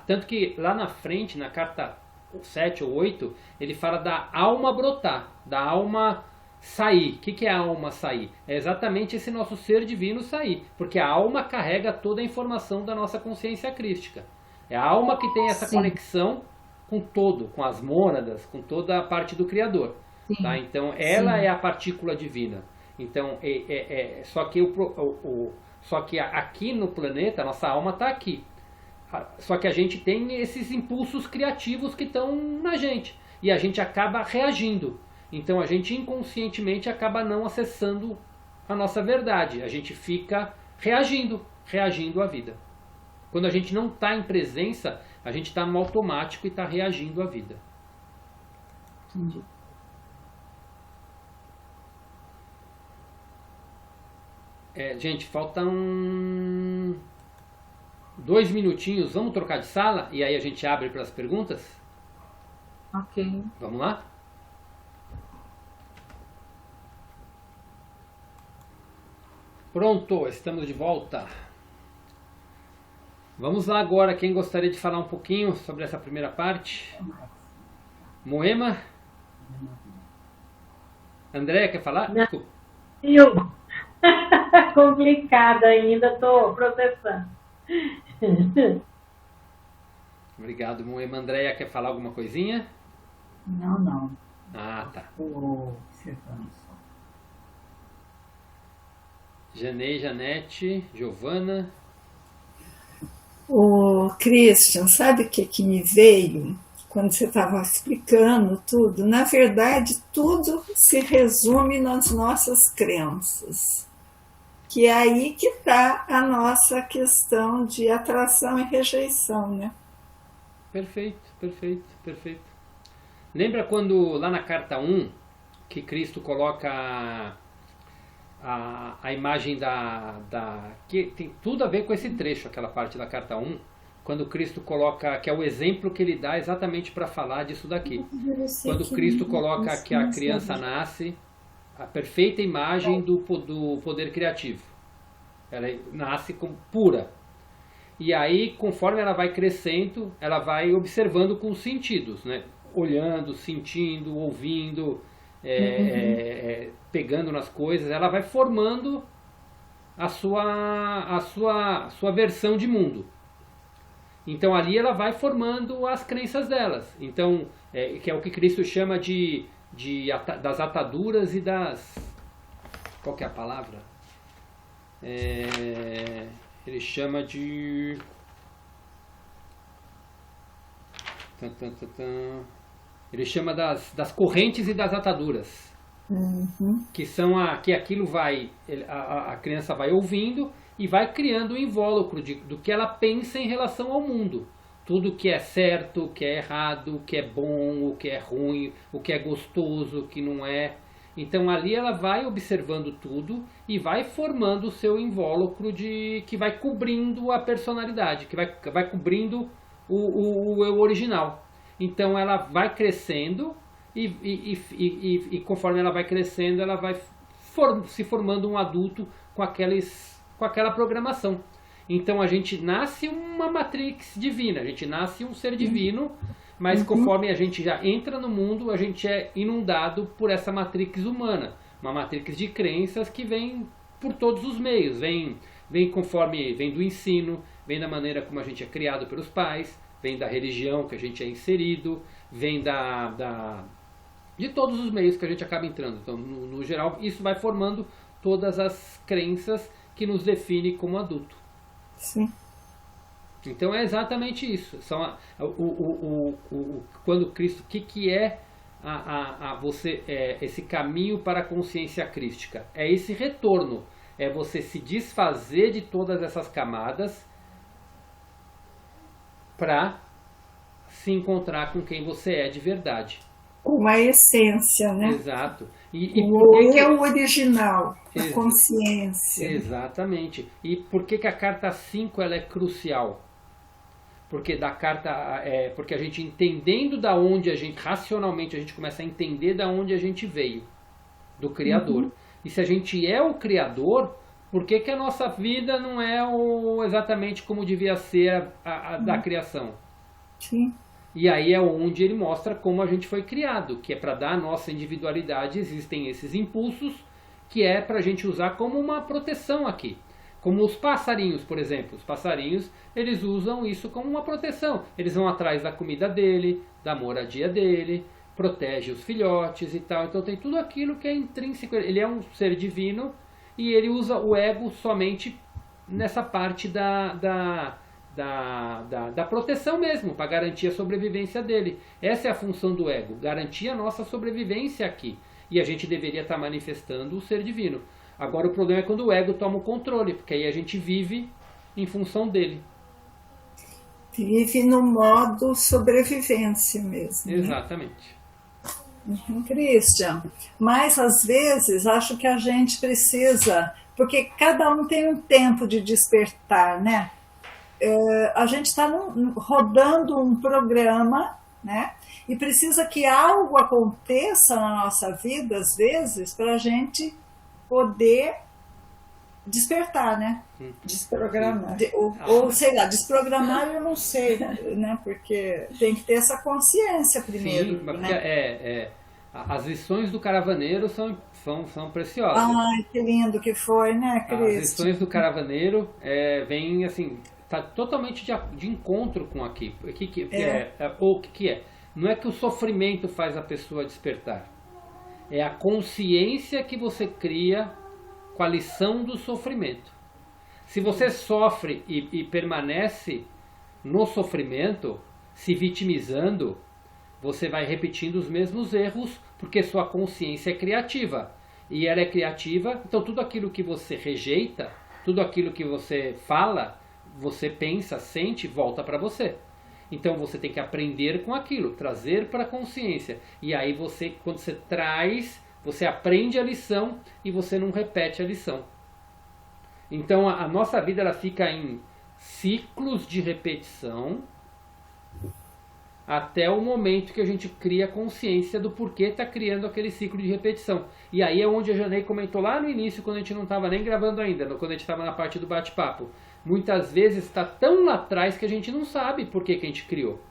tanto que lá na frente, na carta 7 ou 8, ele fala da alma brotar, da alma sair. O que é a alma sair? É exatamente esse nosso ser divino sair. Porque a alma carrega toda a informação da nossa consciência crística. É a alma que tem essa conexão com todo, com as mônadas, com toda a parte do Criador. Tá? Então, ela é a partícula divina. Então, só que aqui no planeta, a nossa alma está aqui. Só que a gente tem esses impulsos criativos que estão na gente. E a gente acaba reagindo. Então, a gente inconscientemente acaba não acessando a nossa verdade. A gente fica reagindo à vida. Quando a gente não está em presença, a gente está no automático e está reagindo à vida. Entendi. Gente, faltam 2 minutinhos. Vamos trocar de sala e aí a gente abre para as perguntas? Ok. Vamos lá? Pronto, estamos de volta. Vamos lá agora, quem gostaria de falar um pouquinho sobre essa primeira parte? Moema? André, quer falar? Desculpa. Eu. Complicado ainda, estou processando. Obrigado, Moema. Andréia, quer falar alguma coisinha? Não. Ah, tá. Estou observando só. Janei, Janete, Giovana. Ô, Christian, sabe o que me veio quando você estava explicando tudo? Na verdade, tudo se resume nas nossas crenças. Que é aí que está a nossa questão de atração e rejeição, né? Perfeito, perfeito, perfeito. Lembra quando lá na carta 1, que Cristo coloca a imagem que tem tudo a ver com esse trecho, aquela parte da carta 1, quando Cristo coloca, que é o exemplo que ele dá exatamente para falar disso daqui. Quando Cristo coloca que a criança nasce, a perfeita imagem do poder criativo. Ela nasce pura. E aí, conforme ela vai crescendo, ela vai observando com os sentidos, né? Olhando, sentindo, ouvindo, pegando nas coisas. Ela vai formando a sua versão de mundo. Então ali ela vai formando as crenças delas. Então, que é o que Cristo chama das ataduras e das... Qual que é a palavra? Ele chama de... Ele chama das correntes e das ataduras. Que são que aquilo vai... A criança vai ouvindo e vai criando um invólucro do que ela pensa em relação ao mundo. Tudo que é certo, o que é errado, o que é bom, o que é ruim, o que é gostoso, o que não é. Então ali ela vai observando tudo e vai formando o seu invólucro que vai cobrindo a personalidade, que vai cobrindo o eu original. Então ela vai crescendo e conforme ela vai crescendo, ela vai se formando um adulto com aquela programação. Então a gente nasce uma matrix divina, a gente nasce um ser divino, mas conforme a gente já entra no mundo, a gente é inundado por essa matrix humana, uma matrix de crenças que vem por todos os meios, vem do ensino, vem da maneira como a gente é criado pelos pais, vem da religião que a gente é inserido, vem de todos os meios que a gente acaba entrando. Então, no geral, isso vai formando todas as crenças que nos definem como adulto. Sim. Então é exatamente isso. Quando Cristo, o que é esse caminho para a consciência crística? É esse retorno, é você se desfazer de todas essas camadas para se encontrar com quem você é de verdade. Com a essência, né? Exato. O que é o original, a consciência. Exatamente. E por que a carta 5 ela é crucial? Porque porque a gente entendendo da onde racionalmente a gente começa a entender da onde a gente veio, do Criador. E se a gente é o Criador, por que a nossa vida não é exatamente como devia ser a da criação? Sim. E aí é onde ele mostra como a gente foi criado, que é para dar a nossa individualidade, existem esses impulsos, que é para a gente usar como uma proteção aqui. Como os passarinhos, por exemplo. Os passarinhos, eles usam isso como uma proteção. Eles vão atrás da comida dele, da moradia dele, protege os filhotes e tal. Então tem tudo aquilo que é intrínseco. Ele é um ser divino e ele usa o ego somente nessa parte da proteção mesmo, para garantir a sobrevivência dele. Essa é a função do ego, garantir a nossa sobrevivência aqui. E a gente deveria estar manifestando o ser divino. Agora o problema é quando o ego toma o controle, porque aí a gente vive em função dele. Vive no modo sobrevivência mesmo. Exatamente. Né? Christian, mas às vezes acho que a gente precisa, porque cada um tem um tempo de despertar, né? A gente está rodando um programa, né? E precisa que algo aconteça na nossa vida, às vezes, para a gente poder despertar, né? Desprogramar. Ou sei lá, desprogramar eu não sei, né? Porque tem que ter essa consciência primeiro. Sim, né? As lições do caravaneiro são preciosas. Ai, que lindo que foi, né, Cris? As lições do caravaneiro vêm assim, está totalmente de encontro com aqui. O que é? Não é que o sofrimento faz a pessoa despertar. É a consciência que você cria com a lição do sofrimento. Se você sofre e permanece no sofrimento, se vitimizando, você vai repetindo os mesmos erros, porque sua consciência é criativa. E ela é criativa, então tudo aquilo que você rejeita, tudo aquilo que você fala, você pensa, sente, volta para você. Então você tem que aprender com aquilo, trazer para a consciência. E aí você, quando você traz, você aprende a lição e você não repete a lição. Então a nossa vida ela fica em ciclos de repetição até o momento que a gente cria consciência do porquê está criando aquele ciclo de repetição. E aí é onde a Janei comentou lá no início, quando a gente não estava nem gravando ainda, quando a gente estava na parte do bate-papo. Muitas vezes está tão lá atrás que a gente não sabe por que a gente criou.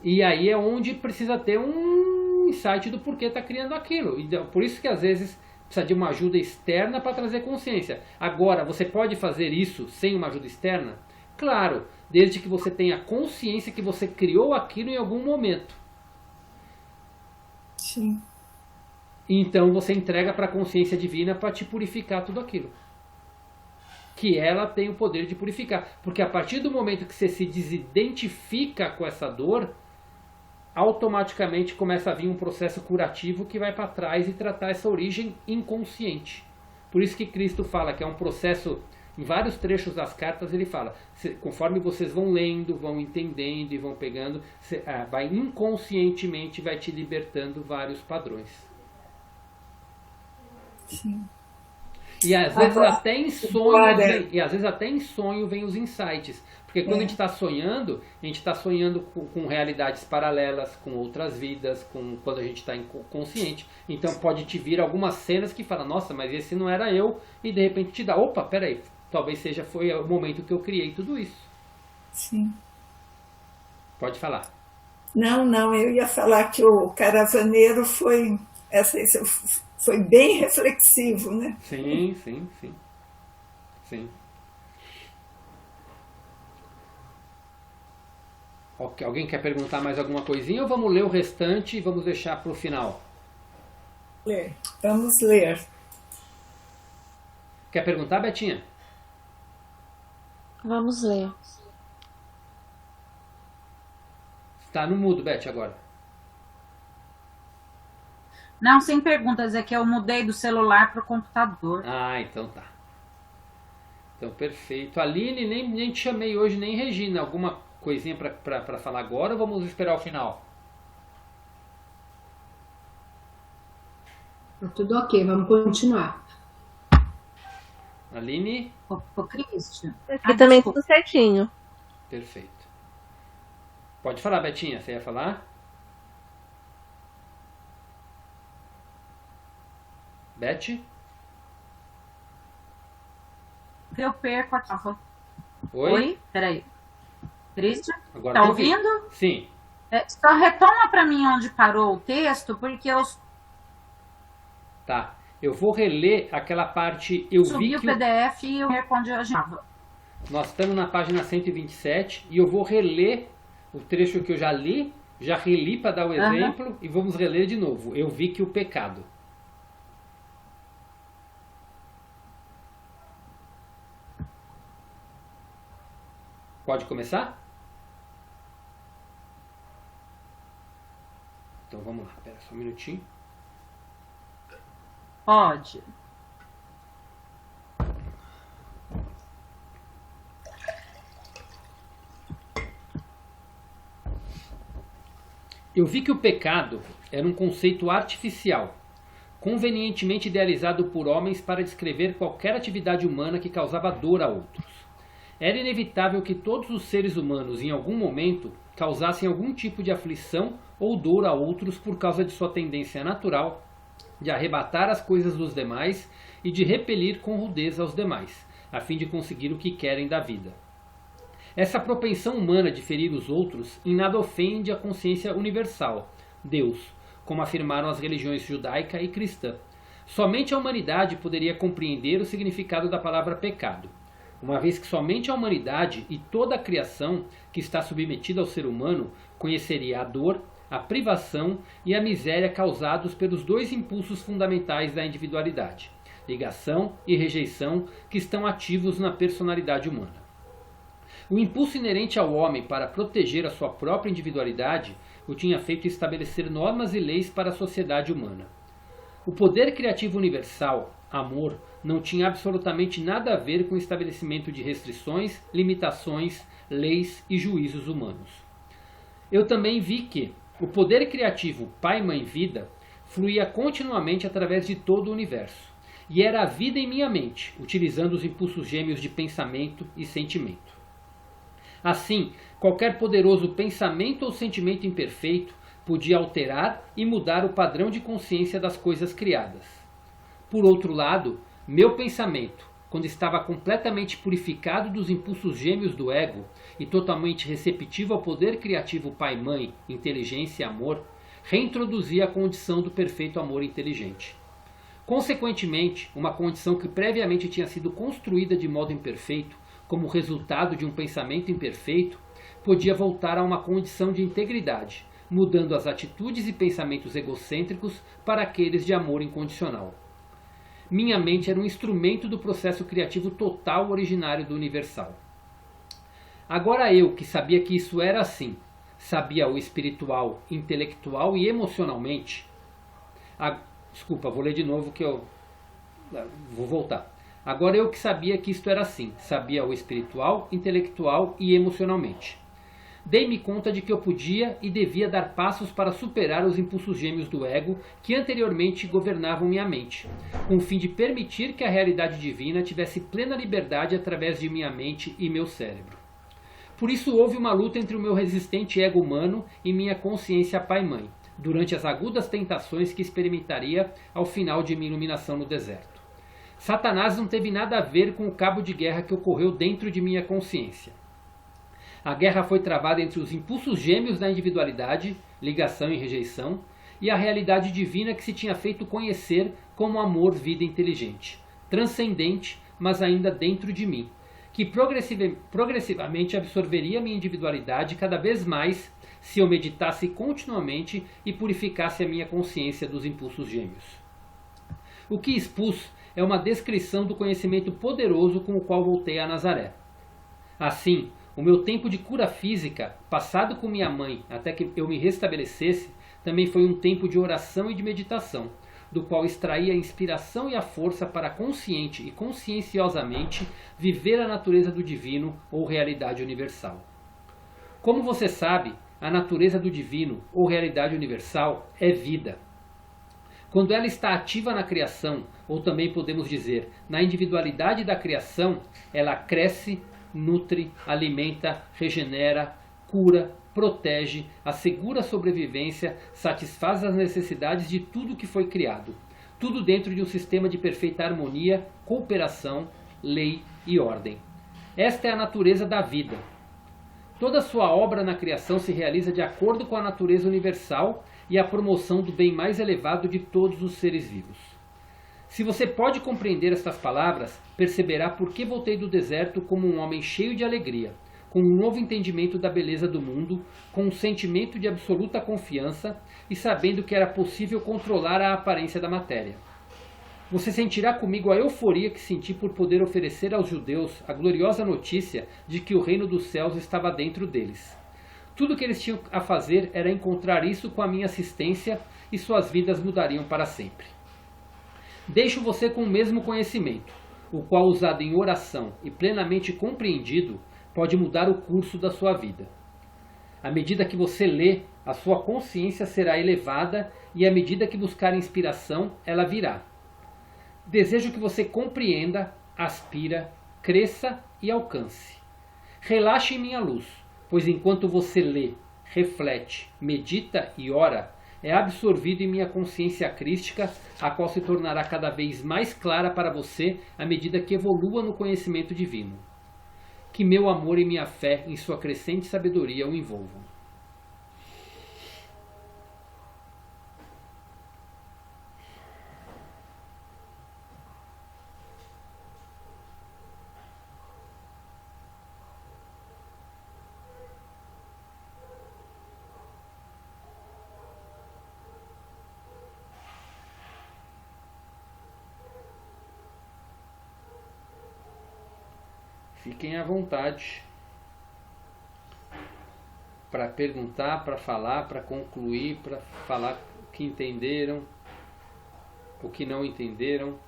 E aí é onde precisa ter um insight do porquê está criando aquilo. E por isso que às vezes precisa de uma ajuda externa para trazer consciência. Agora, você pode fazer isso sem uma ajuda externa? Claro, desde que você tenha consciência que você criou aquilo em algum momento. Sim. Então você entrega para a consciência divina para te purificar tudo aquilo. Que ela tem o poder de purificar. Porque a partir do momento que você se desidentifica com essa dor, automaticamente começa a vir um processo curativo que vai para trás e tratar essa origem inconsciente. Por isso que Cristo fala que é um processo, em vários trechos das cartas ele fala, conforme vocês vão lendo, vão entendendo e vão pegando, vai inconscientemente vai te libertando vários padrões. Sim. E às vezes até em sonho vem os insights. Porque quando a gente está sonhando com realidades paralelas, com outras vidas, quando a gente está inconsciente. Então pode te vir algumas cenas que falam, nossa, mas esse não era eu, e de repente te dá, opa, peraí, talvez foi o momento que eu criei tudo isso. Sim. Pode falar. Não, eu ia falar que o Caravaneiro foi bem reflexivo, né? Sim. Ok, alguém quer perguntar mais alguma coisinha ou vamos ler o restante e vamos deixar para o final? Vamos ler. Quer perguntar, Betinha? Vamos ler. Está no mudo, Beth, agora. Não, sem perguntas, é que eu mudei do celular para o computador. Ah, então tá. Então, perfeito. Aline, nem te chamei hoje, nem Regina. Alguma coisinha para falar agora ou vamos esperar o final? Tudo ok, vamos continuar. Aline? Ô, Cristian. Aqui também tudo certinho. Perfeito. Pode falar, Betinha, você ia falar? Beth? Eu perco a tava. Oi? Peraí. Cristian, Agora tá tô ouvindo? Sim. Só retoma para mim onde parou o texto, porque eu Tá. Eu vou reler aquela parte. Eu subi vi o que PDF e eu respondi a gente. nós estamos na página 127 e eu vou reler o trecho que eu já li, já reli para dar o exemplo e vamos reler de novo. Eu vi que o pecado. Pode começar? Então vamos lá, espera só um minutinho. Pode. Eu vi que o pecado era um conceito artificial, convenientemente idealizado por homens para descrever qualquer atividade humana que causava dor a outros. Era inevitável que todos os seres humanos, em algum momento, causassem algum tipo de aflição ou dor a outros por causa de sua tendência natural de arrebatar as coisas dos demais e de repelir com rudeza aos demais, a fim de conseguir o que querem da vida. Essa propensão humana de ferir os outros em nada ofende a consciência universal, Deus, como afirmaram as religiões judaica e cristã. Somente a humanidade poderia compreender o significado da palavra pecado, uma vez que somente a humanidade e toda a criação que está submetida ao ser humano conheceria a dor, a privação e a miséria causados pelos dois impulsos fundamentais da individualidade, ligação e rejeição, que estão ativos na personalidade humana. O impulso inerente ao homem para proteger a sua própria individualidade o tinha feito estabelecer normas e leis para a sociedade humana. O poder criativo universal, amor, não tinha absolutamente nada a ver com o estabelecimento de restrições, limitações, leis e juízos humanos. Eu também vi que o poder criativo Pai, Mãe, Vida fluía continuamente através de todo o universo, e era a vida em minha mente, utilizando os impulsos gêmeos de pensamento e sentimento. Assim, qualquer poderoso pensamento ou sentimento imperfeito podia alterar e mudar o padrão de consciência das coisas criadas. Por outro lado, meu pensamento, quando estava completamente purificado dos impulsos gêmeos do ego e totalmente receptivo ao poder criativo Pai-Mãe, inteligência e amor, reintroduzia a condição do perfeito amor inteligente. Consequentemente, uma condição que previamente tinha sido construída de modo imperfeito, como resultado de um pensamento imperfeito, podia voltar a uma condição de integridade, mudando as atitudes e pensamentos egocêntricos para aqueles de amor incondicional. Minha mente era um instrumento do processo criativo total originário do universal. Agora eu, que sabia que isso era assim, sabia o espiritual, intelectual e emocionalmente. Desculpa, vou ler de novo que eu vou voltar. Agora eu que sabia que isto era assim, sabia o espiritual, intelectual e emocionalmente. Dei-me conta de que eu podia e devia dar passos para superar os impulsos gêmeos do ego que anteriormente governavam minha mente, com o fim de permitir que a realidade divina tivesse plena liberdade através de minha mente e meu cérebro. Por isso houve uma luta entre o meu resistente ego humano e minha consciência Pai-Mãe, durante as agudas tentações que experimentaria ao final de minha iluminação no deserto. Satanás não teve nada a ver com o cabo de guerra que ocorreu dentro de minha consciência. A guerra foi travada entre os impulsos gêmeos da individualidade, ligação e rejeição, e a realidade divina que se tinha feito conhecer como amor, vida inteligente, transcendente, mas ainda dentro de mim, que progressivamente absorveria minha individualidade cada vez mais se eu meditasse continuamente e purificasse a minha consciência dos impulsos gêmeos. O que expus é uma descrição do conhecimento poderoso com o qual voltei a Nazaré. Assim, o meu tempo de cura física, passado com minha mãe até que eu me restabelecesse, também foi um tempo de oração e de meditação, do qual extraí a inspiração e a força para consciente e conscienciosamente viver a natureza do divino ou realidade universal. Como você sabe, a natureza do divino ou realidade universal é vida. Quando ela está ativa na criação, ou também podemos dizer, na individualidade da criação, ela cresce, nutre, alimenta, regenera, cura, protege, assegura a sobrevivência, satisfaz as necessidades de tudo que foi criado. Tudo dentro de um sistema de perfeita harmonia, cooperação, lei e ordem. Esta é a natureza da vida. Toda sua obra na criação se realiza de acordo com a natureza universal e a promoção do bem mais elevado de todos os seres vivos. Se você pode compreender estas palavras, perceberá por que voltei do deserto como um homem cheio de alegria, com um novo entendimento da beleza do mundo, com um sentimento de absoluta confiança e sabendo que era possível controlar a aparência da matéria. Você sentirá comigo a euforia que senti por poder oferecer aos judeus a gloriosa notícia de que o reino dos céus estava dentro deles. Tudo o que eles tinham a fazer era encontrar isso com a minha assistência e suas vidas mudariam para sempre. Deixo você com o mesmo conhecimento, o qual, usado em oração e plenamente compreendido, pode mudar o curso da sua vida. À medida que você lê, a sua consciência será elevada e à medida que buscar inspiração, ela virá. Desejo que você compreenda, aspira, cresça e alcance. Relaxe em minha luz, pois enquanto você lê, reflete, medita e ora, é absorvido em minha consciência crística, a qual se tornará cada vez mais clara para você à medida que evolua no conhecimento divino. Que meu amor e minha fé em sua crescente sabedoria o envolvam. Fiquem à vontade para perguntar, para falar, para concluir, para falar o que entenderam, o que não entenderam.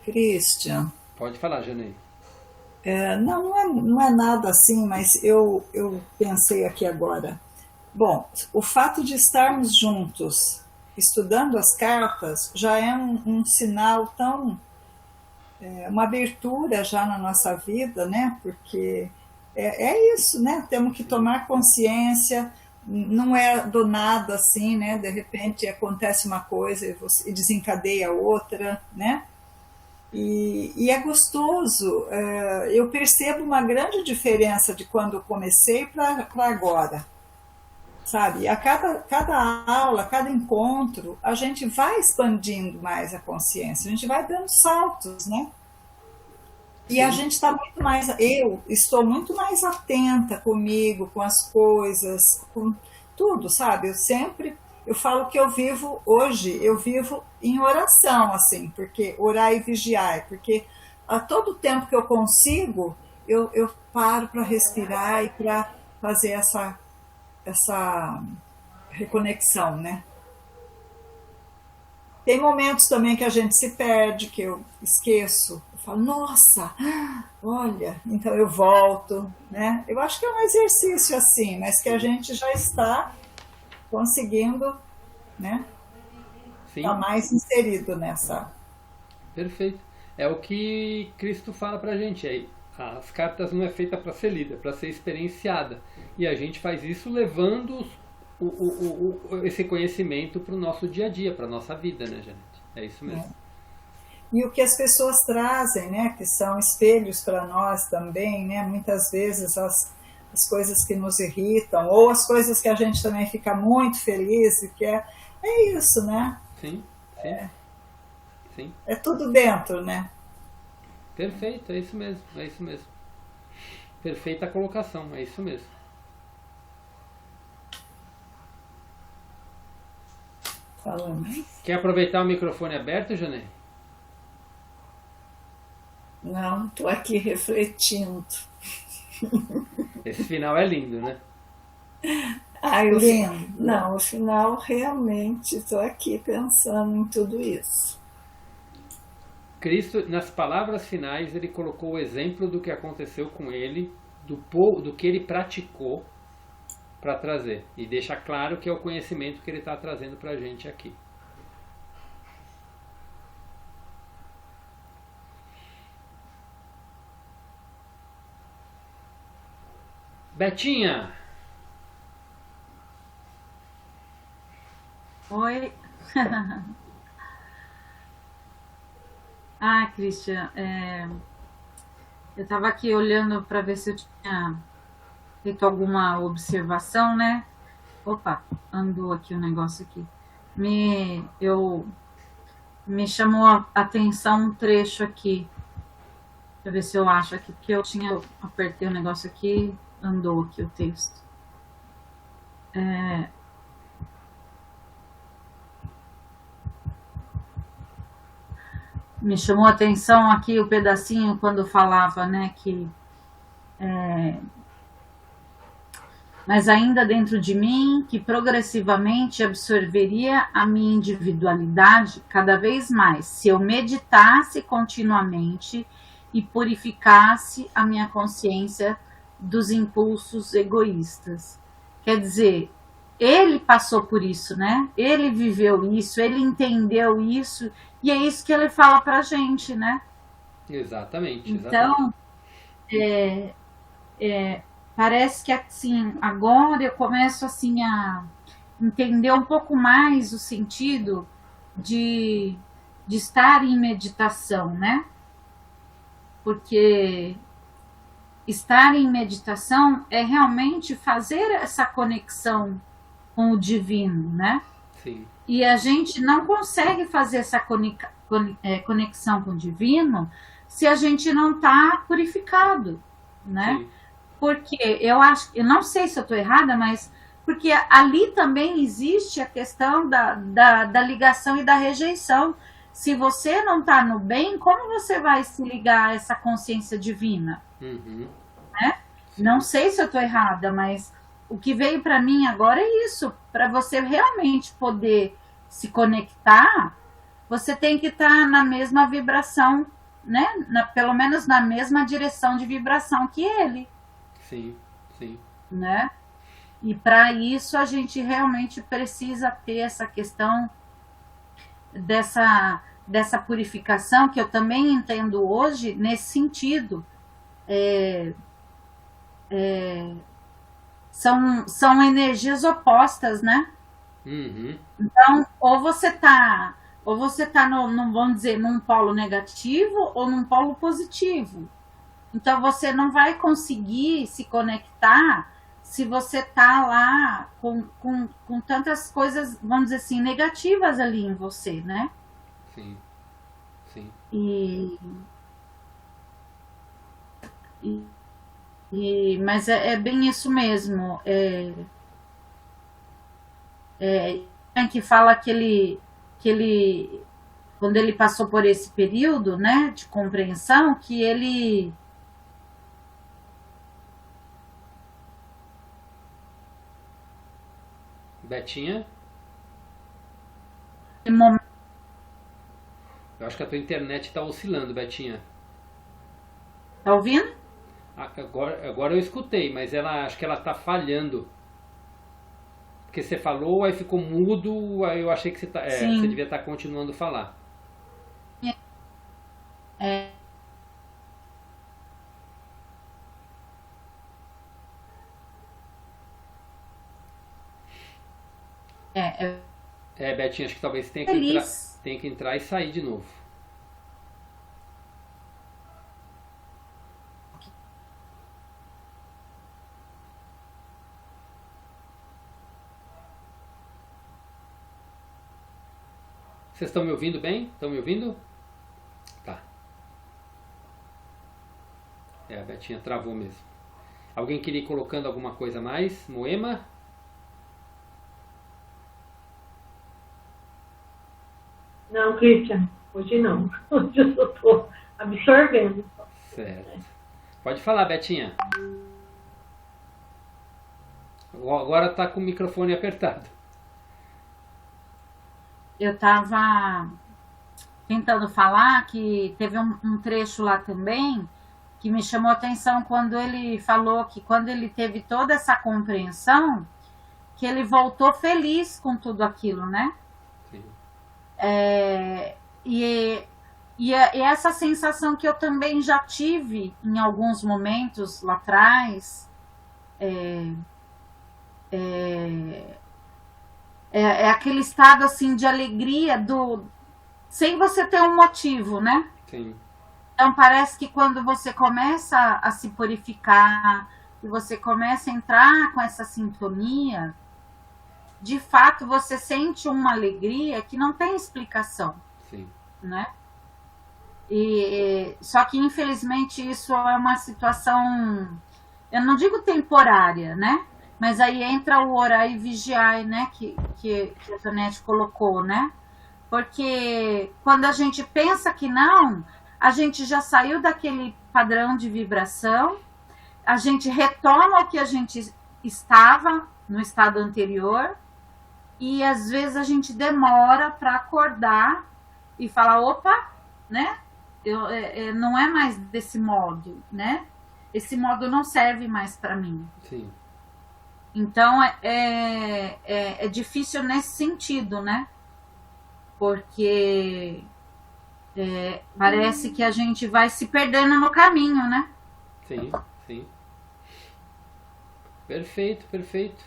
Christian, Pode falar, Janaína. não é nada assim, mas eu pensei aqui agora. Bom, o fato de estarmos juntos, estudando as cartas, já é um sinal tão... uma abertura já na nossa vida, né? Porque é isso, né? Temos que tomar consciência, não é do nada assim, né? De repente acontece uma coisa e desencadeia outra, né? E é gostoso. Eu percebo uma grande diferença de quando eu comecei para agora, sabe? A cada aula, cada encontro, a gente vai expandindo mais a consciência, a gente vai dando saltos, né? E Sim. a gente está muito mais, eu estou muito mais atenta comigo, com as coisas, com tudo, sabe? Eu falo que eu vivo em oração, assim, porque orar e vigiar, porque a todo tempo que eu consigo, eu paro para respirar e para fazer essa reconexão, né? Tem momentos também que a gente se perde, que eu esqueço, eu falo, nossa, olha, então eu volto, né? Eu acho que é um exercício assim, mas que a gente já está conseguindo, né? Sim. Tá mais inserido nessa. Perfeito. É o que Cristo fala pra gente aí. As cartas não é feita para ser lida, para ser experienciada. E a gente faz isso levando esse conhecimento para o nosso dia a dia, para a nossa vida, né, gente? É isso mesmo. E o que as pessoas trazem, né, que são espelhos para nós também, né? Muitas vezes as coisas que nos irritam, ou as coisas que a gente também fica muito feliz, e que é isso, né? Sim, sim. É tudo dentro, né? Perfeito, é isso mesmo, é isso mesmo. Perfeita colocação, é isso mesmo. Falando. Quer aproveitar o microfone aberto, Janê? Não, estou aqui refletindo. Esse final é lindo, né? Lindo. Não, o final realmente estou aqui pensando em tudo isso. Cristo, nas palavras finais, ele colocou o exemplo do que aconteceu com ele, do que ele praticou para trazer. E deixa claro que é o conhecimento que ele está trazendo para a gente aqui. Betinha! Oi. Christian, eu estava aqui olhando para ver se eu tinha feito alguma observação, né? Opa, andou aqui o negócio aqui. Me chamou a atenção um trecho aqui. Deixa eu ver se eu acho aqui, porque eu apertei o negócio aqui, andou aqui o texto. Me chamou a atenção aqui o pedacinho quando falava, né, que mas ainda dentro de mim, que progressivamente absorveria a minha individualidade cada vez mais, se eu meditasse continuamente e purificasse a minha consciência dos impulsos egoístas. Quer dizer, ele passou por isso, né? Ele viveu isso, ele entendeu isso, e é isso que ele fala pra gente, né? Exatamente. Então, parece que assim, agora eu começo assim a entender um pouco mais o sentido de estar em meditação, né? Porque estar em meditação é realmente fazer essa conexão com o divino, né? Sim. E a gente não consegue fazer essa conexão com o divino se a gente não está purificado, né? Sim. Porque eu não sei se eu estou errada, mas porque ali também existe a questão da ligação e da rejeição. Se você não está no bem, como você vai se ligar a essa consciência divina? Uhum. Né? Não sei se eu estou errada, mas o que veio para mim agora é isso. Para você realmente poder se conectar, você tem que estar na mesma vibração, né? Pelo menos na mesma direção de vibração que ele. Sim, sim. Né? E para isso a gente realmente precisa ter essa questão dessa purificação, que eu também entendo hoje nesse sentido. São energias opostas, né? Uhum. Então, ou você tá vamos dizer, num polo negativo ou num polo positivo. Então, você não vai conseguir se conectar se você tá lá com tantas coisas, vamos dizer assim, negativas ali em você, né? Sim, sim. Mas é bem isso mesmo. Que fala que ele, quando ele passou por esse período, né, de compreensão, que ele Betinha? Eu acho que a tua internet está oscilando, Betinha. Tá ouvindo? Agora eu escutei, mas acho que ela está falhando. Porque você falou, aí ficou mudo, aí eu achei que você devia estar continuando a falar. Betinha, acho que talvez você tenha que entrar e sair de novo. Vocês estão me ouvindo bem? Estão me ouvindo? Tá. A Betinha travou mesmo. Alguém queria ir colocando alguma coisa a mais? Moema? Não, Cristian, hoje não. Hoje eu só estou absorvendo. Certo. Pode falar, Betinha. Agora está com o microfone apertado. Eu estava tentando falar que teve um trecho lá também que me chamou a atenção quando ele falou que quando ele teve toda essa compreensão, que ele voltou feliz com tudo aquilo, né? Sim. E essa sensação que eu também já tive em alguns momentos lá atrás, aquele estado assim de alegria sem você ter um motivo, né? Sim. Então parece que quando você começa a se purificar e você começa a entrar com essa sintonia, de fato você sente uma alegria que não tem explicação. Sim. Né? Só que infelizmente isso é uma situação, eu não digo temporária, né? Mas aí entra o orar e vigiar, né? Que a Janete colocou, né? Porque quando a gente pensa que não, a gente já saiu daquele padrão de vibração, a gente retoma o que a gente estava no estado anterior, e às vezes a gente demora para acordar e falar, opa, né? Não é mais desse modo, né? Esse modo não serve mais para mim. Sim. Então é difícil nesse sentido, né? Porque parece que a gente vai se perdendo no caminho, né? Sim, sim. Perfeito, perfeito.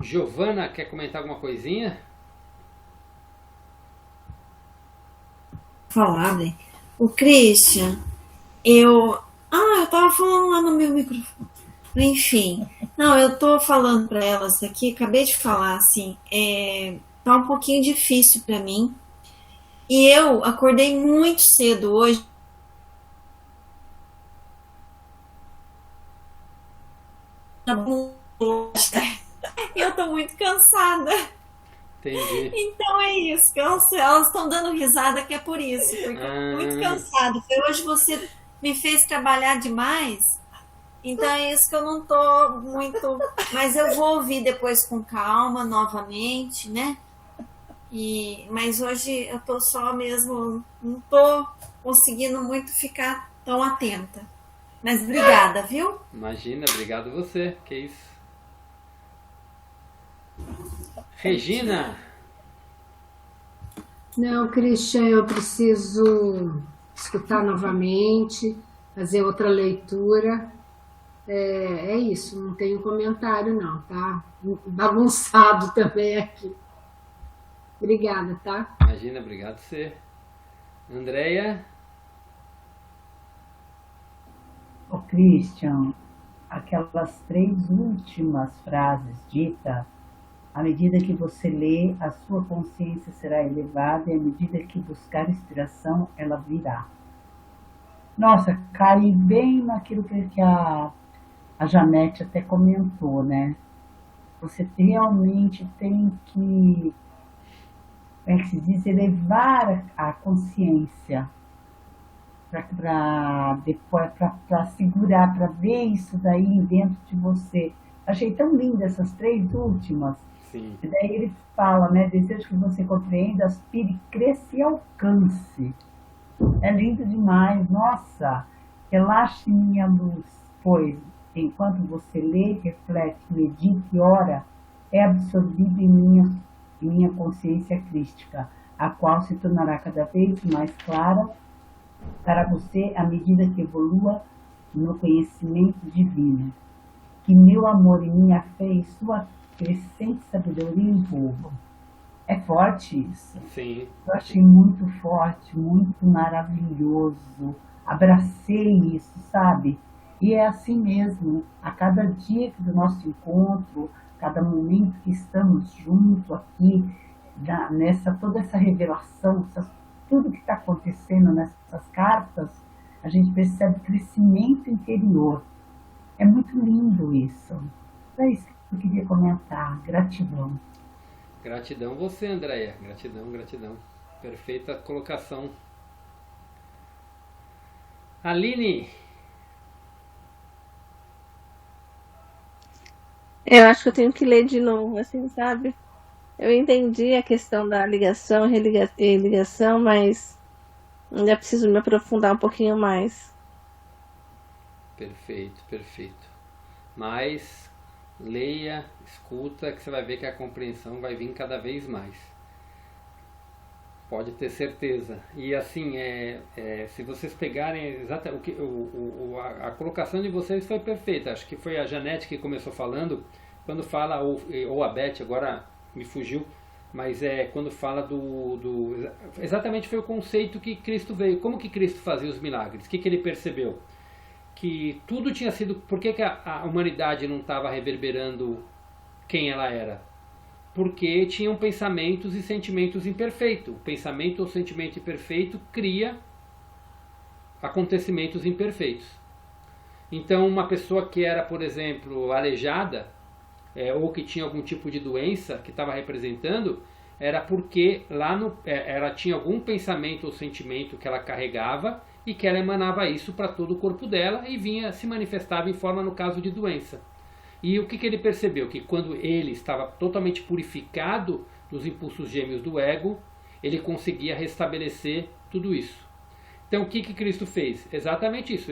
Giovana, quer comentar alguma coisinha? Falar, né? O Christian, eu tava falando lá no meu microfone. Enfim, não, eu tô falando para elas aqui, acabei de falar, assim, tá um pouquinho difícil para mim. E eu acordei muito cedo hoje. E eu tô muito cansada. Entendi. Então é isso, elas estão dando risada que é por isso, porque eu tô muito cansada. Hoje você me fez trabalhar demais. Então é isso que eu não tô muito. Mas eu vou ouvir depois com calma, novamente, né? Mas hoje eu tô só mesmo, não tô conseguindo muito ficar tão atenta. Mas obrigada, viu? Imagina, obrigado você. Que isso. Regina! Não, Christian, eu preciso escutar novamente, fazer outra leitura. É isso, não tenho comentário não, tá? Bagunçado também aqui. Obrigada, tá? Imagina, obrigado você. Andréia? Ô Christian, aquelas 3 últimas frases ditas, à medida que você lê, a sua consciência será elevada e à medida que buscar inspiração, ela virá. Nossa, cai bem naquilo que a Janete até comentou, né? Você realmente tem que, como é que se diz, elevar a consciência para segurar, para ver isso daí dentro de você. Achei tão linda essas 3 últimas. Sim. E daí ele fala, né? Desejo que você compreenda, aspire, cresça e alcance. É lindo demais. Nossa, relaxe minha luz, pois enquanto você lê, reflete, medita e ora, é absorvido em minha consciência crística, a qual se tornará cada vez mais clara para você à medida que evolua no conhecimento divino. Que meu amor e minha fé e sua crescente sabedoria envolvam. É forte isso. Sim. Eu achei muito forte, muito maravilhoso. Abracei isso, sabe? E é assim mesmo, a cada dia do nosso encontro, cada momento que estamos juntos aqui, toda essa revelação, tudo que está acontecendo nessas cartas, a gente percebe crescimento interior. É muito lindo isso. É isso que eu queria comentar. Gratidão. Gratidão você, Andréia. Gratidão, gratidão. Perfeita colocação. Aline! Eu acho que eu tenho que ler de novo, assim, sabe? Eu entendi a questão da ligação e ligação, mas ainda preciso me aprofundar um pouquinho mais. Perfeito, perfeito. Mas leia, escuta, que você vai ver que a compreensão vai vir cada vez mais. Pode ter certeza. E assim, se vocês pegarem exatamente a colocação de vocês foi perfeita. Acho que foi a Janete que começou falando, quando fala, ou a Beth, agora me fugiu, mas quando fala exatamente foi o conceito que Cristo veio. Como que Cristo fazia os milagres? O que ele percebeu? Que tudo tinha sido... Por que a humanidade não estava reverberando quem ela era? Porque tinham pensamentos e sentimentos imperfeitos. O pensamento ou sentimento imperfeito cria acontecimentos imperfeitos. Então, uma pessoa que era, por exemplo, aleijada, ou que tinha algum tipo de doença que estava representando, era porque ela tinha algum pensamento ou sentimento que ela carregava e que ela emanava isso para todo o corpo dela e se manifestava em forma, no caso, de doença. E o que ele percebeu? Que quando ele estava totalmente purificado dos impulsos gêmeos do ego, ele conseguia restabelecer tudo isso. Então o que Cristo fez? Exatamente isso.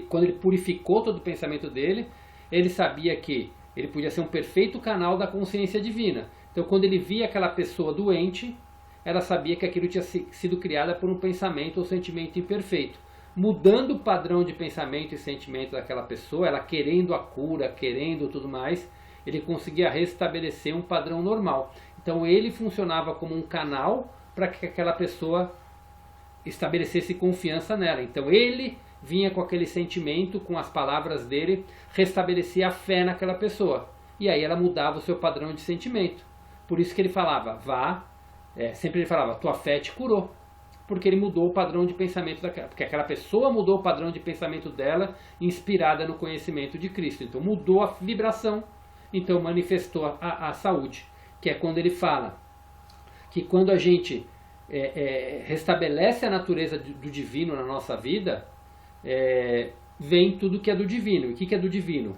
Quando ele purificou todo o pensamento dele, ele sabia que ele podia ser um perfeito canal da consciência divina. Então quando ele via aquela pessoa doente, ela sabia que aquilo tinha sido criado por um pensamento ou sentimento imperfeito. Mudando o padrão de pensamento e sentimento daquela pessoa, ela querendo a cura, querendo tudo mais, ele conseguia restabelecer um padrão normal. Então ele funcionava como um canal para que aquela pessoa estabelecesse confiança nela. Então ele vinha com aquele sentimento, com as palavras dele, restabelecia a fé naquela pessoa. E aí ela mudava o seu padrão de sentimento. Por isso que ele falava, sempre ele falava, tua fé te curou. Porque ele mudou o padrão de pensamento daquela. Porque aquela pessoa mudou o padrão de pensamento dela, inspirada no conhecimento de Cristo. Então mudou a vibração, então manifestou a saúde. Que é quando ele fala que quando a gente restabelece a natureza do divino na nossa vida, vem tudo que é do divino. E o que é do divino?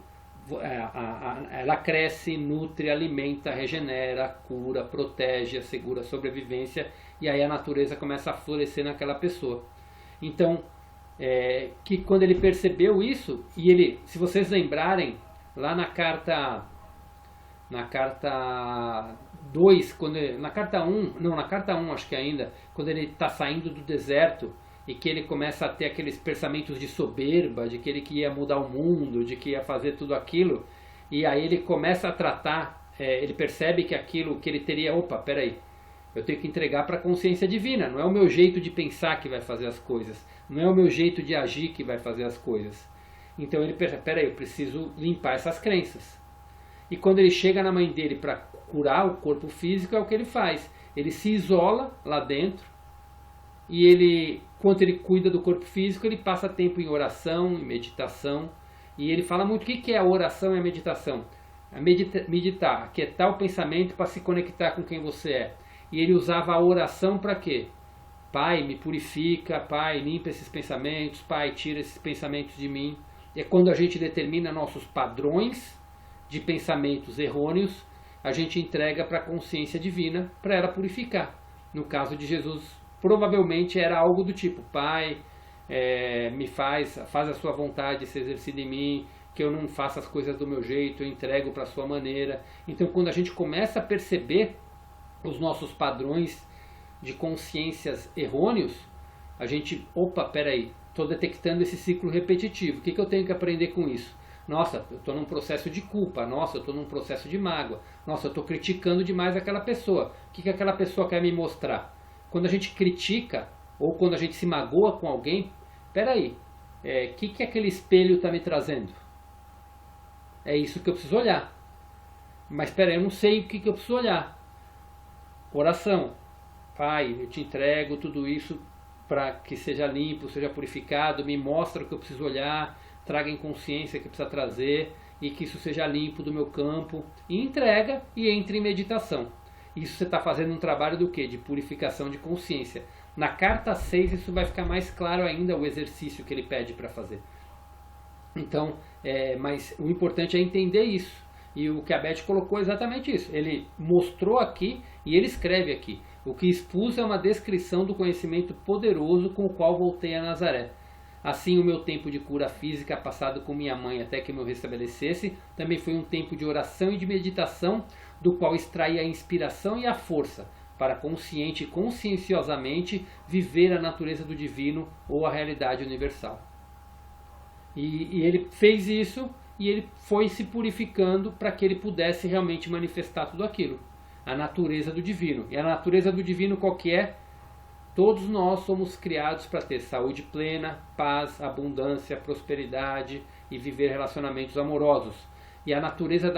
Ela cresce, nutre, alimenta, regenera, cura, protege, assegura a sobrevivência, e aí a natureza começa a florescer naquela pessoa. Então, que quando ele percebeu isso, e ele, se vocês lembrarem, lá na carta 2, na carta 1, acho que ainda, quando ele está saindo do deserto, e que ele começa a ter aqueles pensamentos de soberba, de que ele ia mudar o mundo, de que ia fazer tudo aquilo, e aí ele começa a tratar, ele percebe que aquilo que ele teria, peraí, eu tenho que entregar para a consciência divina, não é o meu jeito de pensar que vai fazer as coisas, não é o meu jeito de agir que vai fazer as coisas. Então ele pensa, peraí, eu preciso limpar essas crenças. E quando ele chega na mãe dele para curar o corpo físico, é o que ele faz. Ele se isola lá dentro, e enquanto ele cuida do corpo físico, ele passa tempo em oração, em meditação, e ele fala muito o que é a oração e a meditação. Meditar, aquietar o pensamento para se conectar com quem você é. E ele usava a oração para quê? Pai, me purifica, Pai, limpa esses pensamentos, Pai, tira esses pensamentos de mim. E é quando a gente determina nossos padrões de pensamentos errôneos, a gente entrega para a consciência divina para ela purificar. No caso de Jesus, provavelmente era algo do tipo, Pai, faz a sua vontade se exercida em mim, que eu não faça as coisas do meu jeito, eu entrego para a sua maneira. Então quando a gente começa a perceber os nossos padrões de consciências errôneos, a gente, peraí, estou detectando esse ciclo repetitivo, o que eu tenho que aprender com isso? Nossa, eu estou num processo de culpa, nossa, eu estou num processo de mágoa, nossa, eu estou criticando demais aquela pessoa, o que aquela pessoa quer me mostrar? Quando a gente critica, ou quando a gente se magoa com alguém, peraí, o que aquele espelho está me trazendo? É isso que eu preciso olhar. Mas peraí, eu não sei o que eu preciso olhar. Oração. Pai, eu te entrego tudo isso para que seja limpo, seja purificado, me mostra o que eu preciso olhar, traga em consciência o que precisa trazer, e que isso seja limpo do meu campo, e entrega e entre em meditação. Isso você está fazendo um trabalho do quê? De purificação de consciência. Na carta 6 isso vai ficar mais claro ainda, o exercício que ele pede para fazer. Então, mas o importante é entender isso. E o que a Beth colocou é exatamente isso. Ele mostrou aqui e ele escreve aqui. O que expus é uma descrição do conhecimento poderoso com o qual voltei a Nazaré. Assim, o meu tempo de cura física passado com minha mãe até que me restabelecesse, também foi um tempo de oração e de meditação, do qual extraí a inspiração e a força para consciente e conscienciosamente viver a natureza do divino ou a realidade universal. E ele fez isso e ele foi se purificando para que ele pudesse realmente manifestar tudo aquilo. A natureza do divino. E a natureza do divino qual que é? Todos nós somos criados para ter saúde plena, paz, abundância, prosperidade e viver relacionamentos amorosos. E a natureza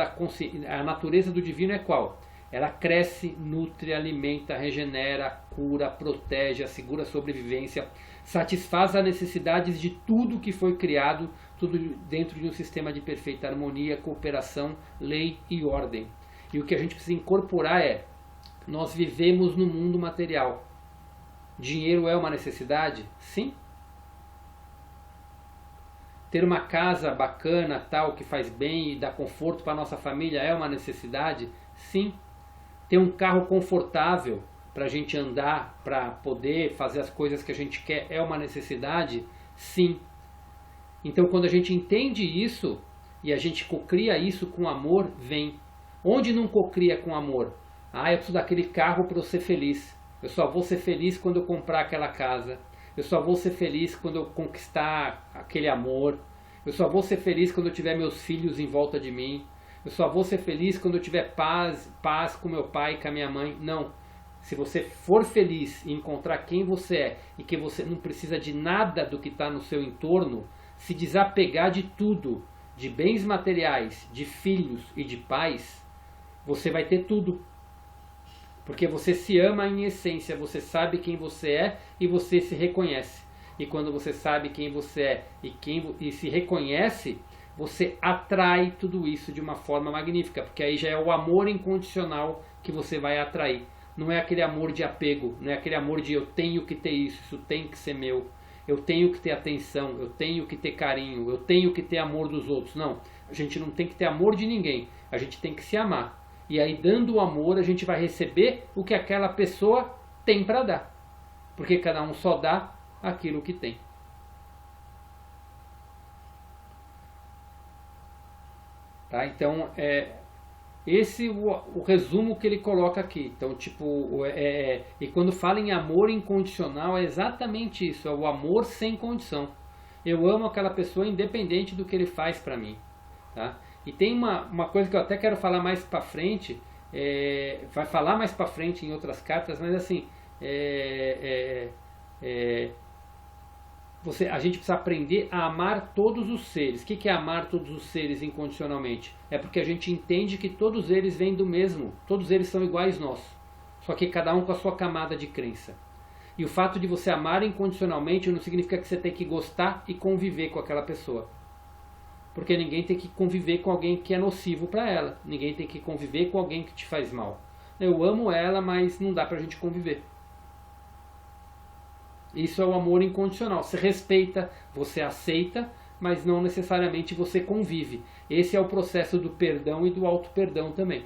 do divino é qual? Ela cresce, nutre, alimenta, regenera, cura, protege, assegura a sobrevivência, satisfaz as necessidades de tudo que foi criado, tudo dentro de um sistema de perfeita harmonia, cooperação, lei e ordem. E o que a gente precisa incorporar nós vivemos no mundo material. Dinheiro é uma necessidade? Sim. Ter uma casa bacana, tal, que faz bem e dá conforto para a nossa família é uma necessidade? Sim. Ter um carro confortável para a gente andar, para poder fazer as coisas que a gente quer é uma necessidade? Sim. Então quando a gente entende isso e a gente cocria isso com amor, vem. Onde não cocria com amor? Eu preciso daquele carro para eu ser feliz. Eu só vou ser feliz quando eu comprar aquela casa. Eu só vou ser feliz quando eu conquistar aquele amor. Eu só vou ser feliz quando eu tiver meus filhos em volta de mim. Eu só vou ser feliz quando eu tiver paz com meu pai e com a minha mãe. Não. Se você for feliz e encontrar quem você é e que você não precisa de nada do que está no seu entorno, se desapegar de tudo, de bens materiais, de filhos e de pais, você vai ter tudo. Porque você se ama em essência, você sabe quem você é e você se reconhece. E quando você sabe quem você é e se reconhece, você atrai tudo isso de uma forma magnífica. Porque aí já é o amor incondicional que você vai atrair. Não é aquele amor de apego, não é aquele amor de eu tenho que ter isso, isso tem que ser meu, eu tenho que ter atenção, eu tenho que ter carinho, eu tenho que ter amor dos outros. Não, a gente não tem que ter amor de ninguém, a gente tem que se amar. E aí, dando o amor, a gente vai receber o que aquela pessoa tem para dar. Porque cada um só dá aquilo que tem. Tá? Então, esse o resumo que ele coloca aqui. Então, tipo, e quando fala em amor incondicional, é exatamente isso, é o amor sem condição. Eu amo aquela pessoa independente do que ele faz para mim. Tá? E tem uma coisa que eu até quero falar mais para frente, vai falar mais para frente em outras cartas, mas assim, a gente precisa aprender a amar todos os seres. O que é amar todos os seres incondicionalmente? É porque a gente entende que todos eles vêm do mesmo, todos eles são iguais nós, só que cada um com a sua camada de crença. E o fato de você amar incondicionalmente não significa que você tem que gostar e conviver com aquela pessoa. Porque ninguém tem que conviver com alguém que é nocivo para ela. Ninguém tem que conviver com alguém que te faz mal. Eu amo ela, mas não dá pra gente conviver. Isso é o amor incondicional. Você respeita, você aceita, mas não necessariamente você convive. Esse é o processo do perdão e do auto-perdão também.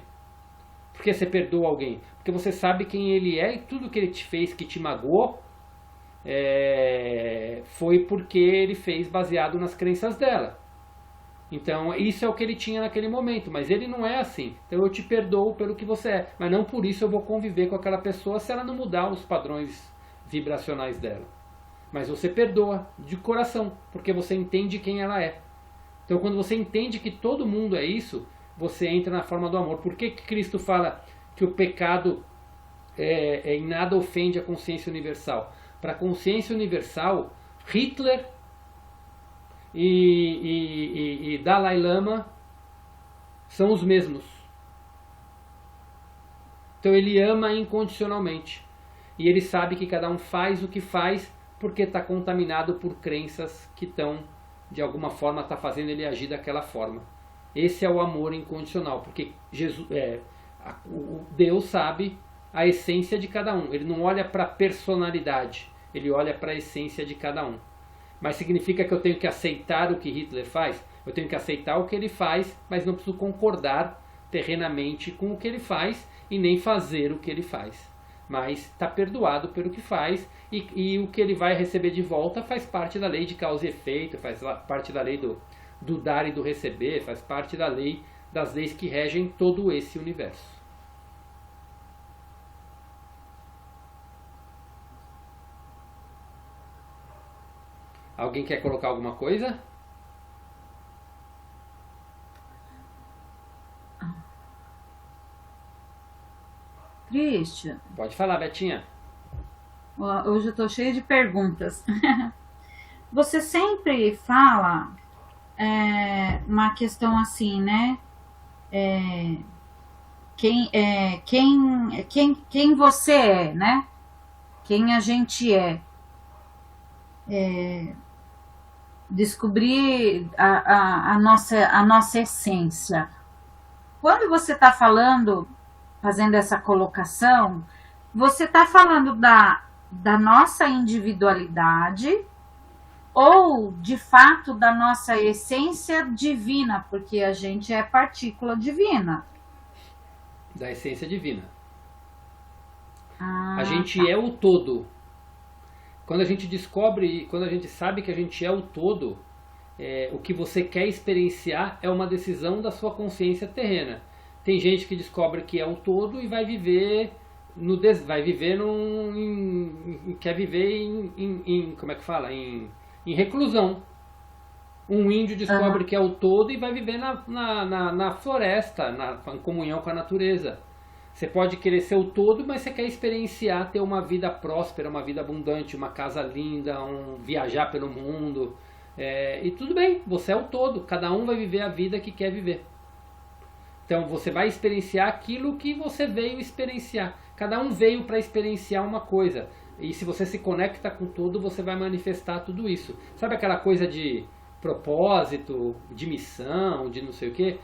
Por que você perdoa alguém? Porque você sabe quem ele é e tudo que ele te fez, que te magoou, foi porque ele fez baseado nas crenças dela. Então, isso é o que ele tinha naquele momento, mas ele não é assim. Então, eu te perdoo pelo que você é, mas não por isso eu vou conviver com aquela pessoa se ela não mudar os padrões vibracionais dela. Mas você perdoa de coração, porque você entende quem ela é. Então, quando você entende que todo mundo é isso, você entra na forma do amor. Por que Cristo fala que o pecado em nada ofende a consciência universal? Para a consciência universal, Hitler e Dalai Lama são os mesmos. Então ele ama incondicionalmente. E ele sabe que cada um faz o que faz porque está contaminado por crenças que estão, de alguma forma, está fazendo ele agir daquela forma. Esse é o amor incondicional, porque Deus sabe a essência de cada um. Ele não olha para a personalidade, ele olha para a essência de cada um. Mas significa que eu tenho que aceitar o que Hitler faz? Eu tenho que aceitar o que ele faz, mas não preciso concordar terrenamente com o que ele faz e nem fazer o que ele faz. Mas está perdoado pelo que faz e o que ele vai receber de volta faz parte da lei de causa e efeito, faz parte da lei do dar e do receber, faz parte das leis que regem todo esse universo. Alguém quer colocar alguma coisa? Christian. Pode falar, Betinha. Hoje eu estou cheia de perguntas. Você sempre fala uma questão assim, né? Quem você é, né? Quem a gente é. Descobrir a nossa essência. Quando você está fazendo essa colocação, você está falando da nossa individualidade ou, de fato, da nossa essência divina, porque a gente é partícula divina. Da essência divina. A gente é o todo. Quando a gente descobre, quando a gente sabe que a gente é o todo, o que você quer experienciar é uma decisão da sua consciência terrena. Tem gente que descobre que é o todo e vai viver quer viver em como é que fala? Em reclusão. Um índio descobre que é o todo e vai viver na floresta, em comunhão com a natureza. Você pode querer ser o todo, mas você quer experienciar, ter uma vida próspera, uma vida abundante, uma casa linda, viajar pelo mundo. E tudo bem, você é o todo. Cada um vai viver a vida que quer viver. Então você vai experienciar aquilo que você veio experienciar. Cada um veio para experienciar uma coisa. E se você se conecta com todo, você vai manifestar tudo isso. Sabe aquela coisa de propósito, de missão, de não sei o quê?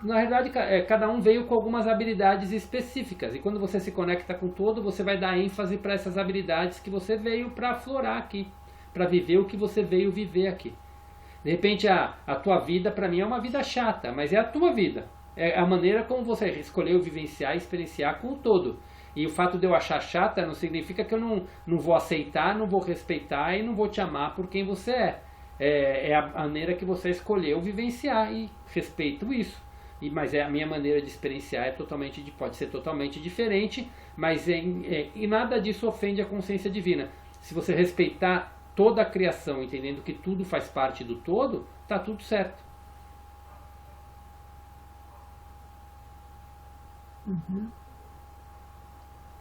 Na verdade, cada um veio com algumas habilidades específicas. E quando você se conecta com o todo, você vai dar ênfase para essas habilidades que você veio para aflorar aqui, para viver o que você veio viver aqui. De repente, a tua vida, para mim, é uma vida chata, mas é a tua vida. É a maneira como você escolheu vivenciar e experienciar com o todo. E o fato de eu achar chata não significa que eu não vou aceitar, não vou respeitar e não vou te amar por quem você é. É a maneira que você escolheu vivenciar e respeito isso. Mas a minha maneira de experienciar pode ser totalmente diferente, mas e nada disso ofende a consciência divina. Se você respeitar toda a criação, entendendo que tudo faz parte do todo, tá tudo certo. Uhum.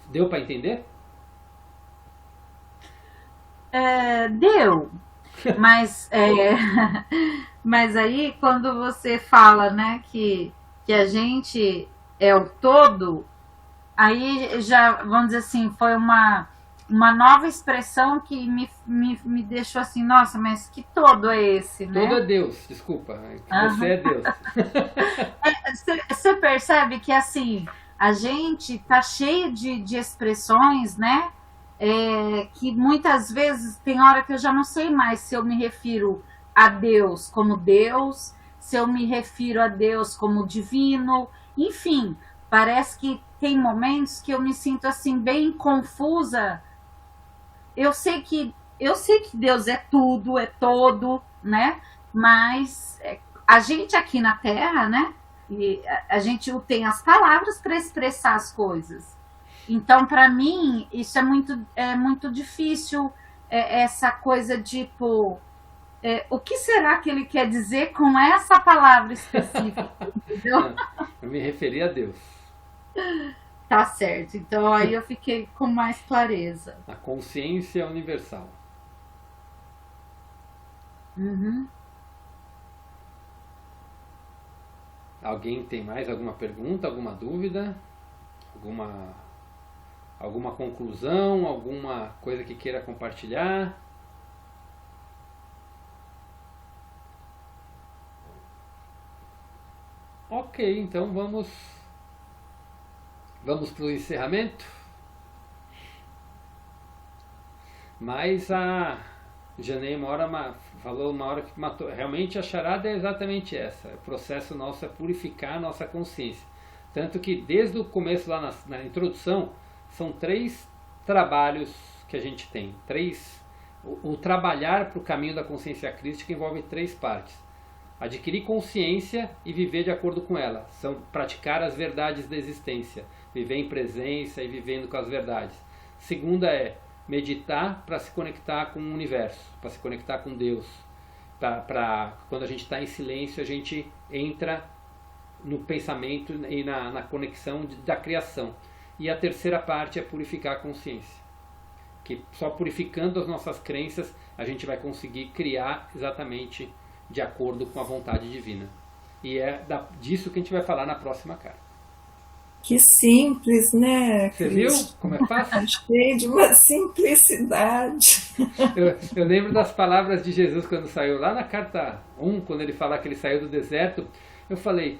Deu para entender? Deu. Mas, mas aí quando você fala, né, que a gente é o todo, aí já, vamos dizer assim, foi uma nova expressão que me deixou assim, nossa, mas que todo é esse, né? Todo é Deus, desculpa, você é Deus. Você percebe que assim, a gente tá cheio de expressões, né? Que muitas vezes tem hora que eu já não sei mais se eu me refiro a Deus como Deus, se eu me refiro a Deus como divino, enfim, parece que tem momentos que eu me sinto assim bem confusa. Eu sei que Deus é tudo, é todo, né? Mas a gente aqui na Terra, né? E a gente tem as palavras para expressar as coisas. Então, para mim, isso é muito difícil, essa coisa tipo, o que será que ele quer dizer com essa palavra específica? Entendeu? Eu me referi a Deus. Tá certo. Então, aí eu fiquei com mais clareza. A consciência universal. Uhum. Alguém tem mais alguma pergunta, alguma dúvida? Alguma conclusão, alguma coisa que queira compartilhar? Ok, então vamos para o encerramento. Mas a Janei falou uma hora que matou. Realmente a charada é exatamente essa. O processo nosso é purificar a nossa consciência. Tanto que desde o começo, lá na introdução, são 3 trabalhos que a gente tem. O trabalhar para o caminho da consciência crística envolve 3 partes. Adquirir consciência e viver de acordo com ela. São praticar as verdades da existência. Viver em presença e vivendo com as verdades. Segunda é meditar para se conectar com o universo, para se conectar com Deus. Quando a gente está em silêncio, a gente entra no pensamento e na conexão da criação. E a terceira parte é purificar a consciência. Que só purificando as nossas crenças a gente vai conseguir criar exatamente de acordo com a vontade divina. E é disso que a gente vai falar na próxima carta. Que simples, né? Você viu como é fácil? Achei de uma simplicidade. Eu lembro das palavras de Jesus quando saiu lá na carta 1, quando ele fala que ele saiu do deserto. Eu falei,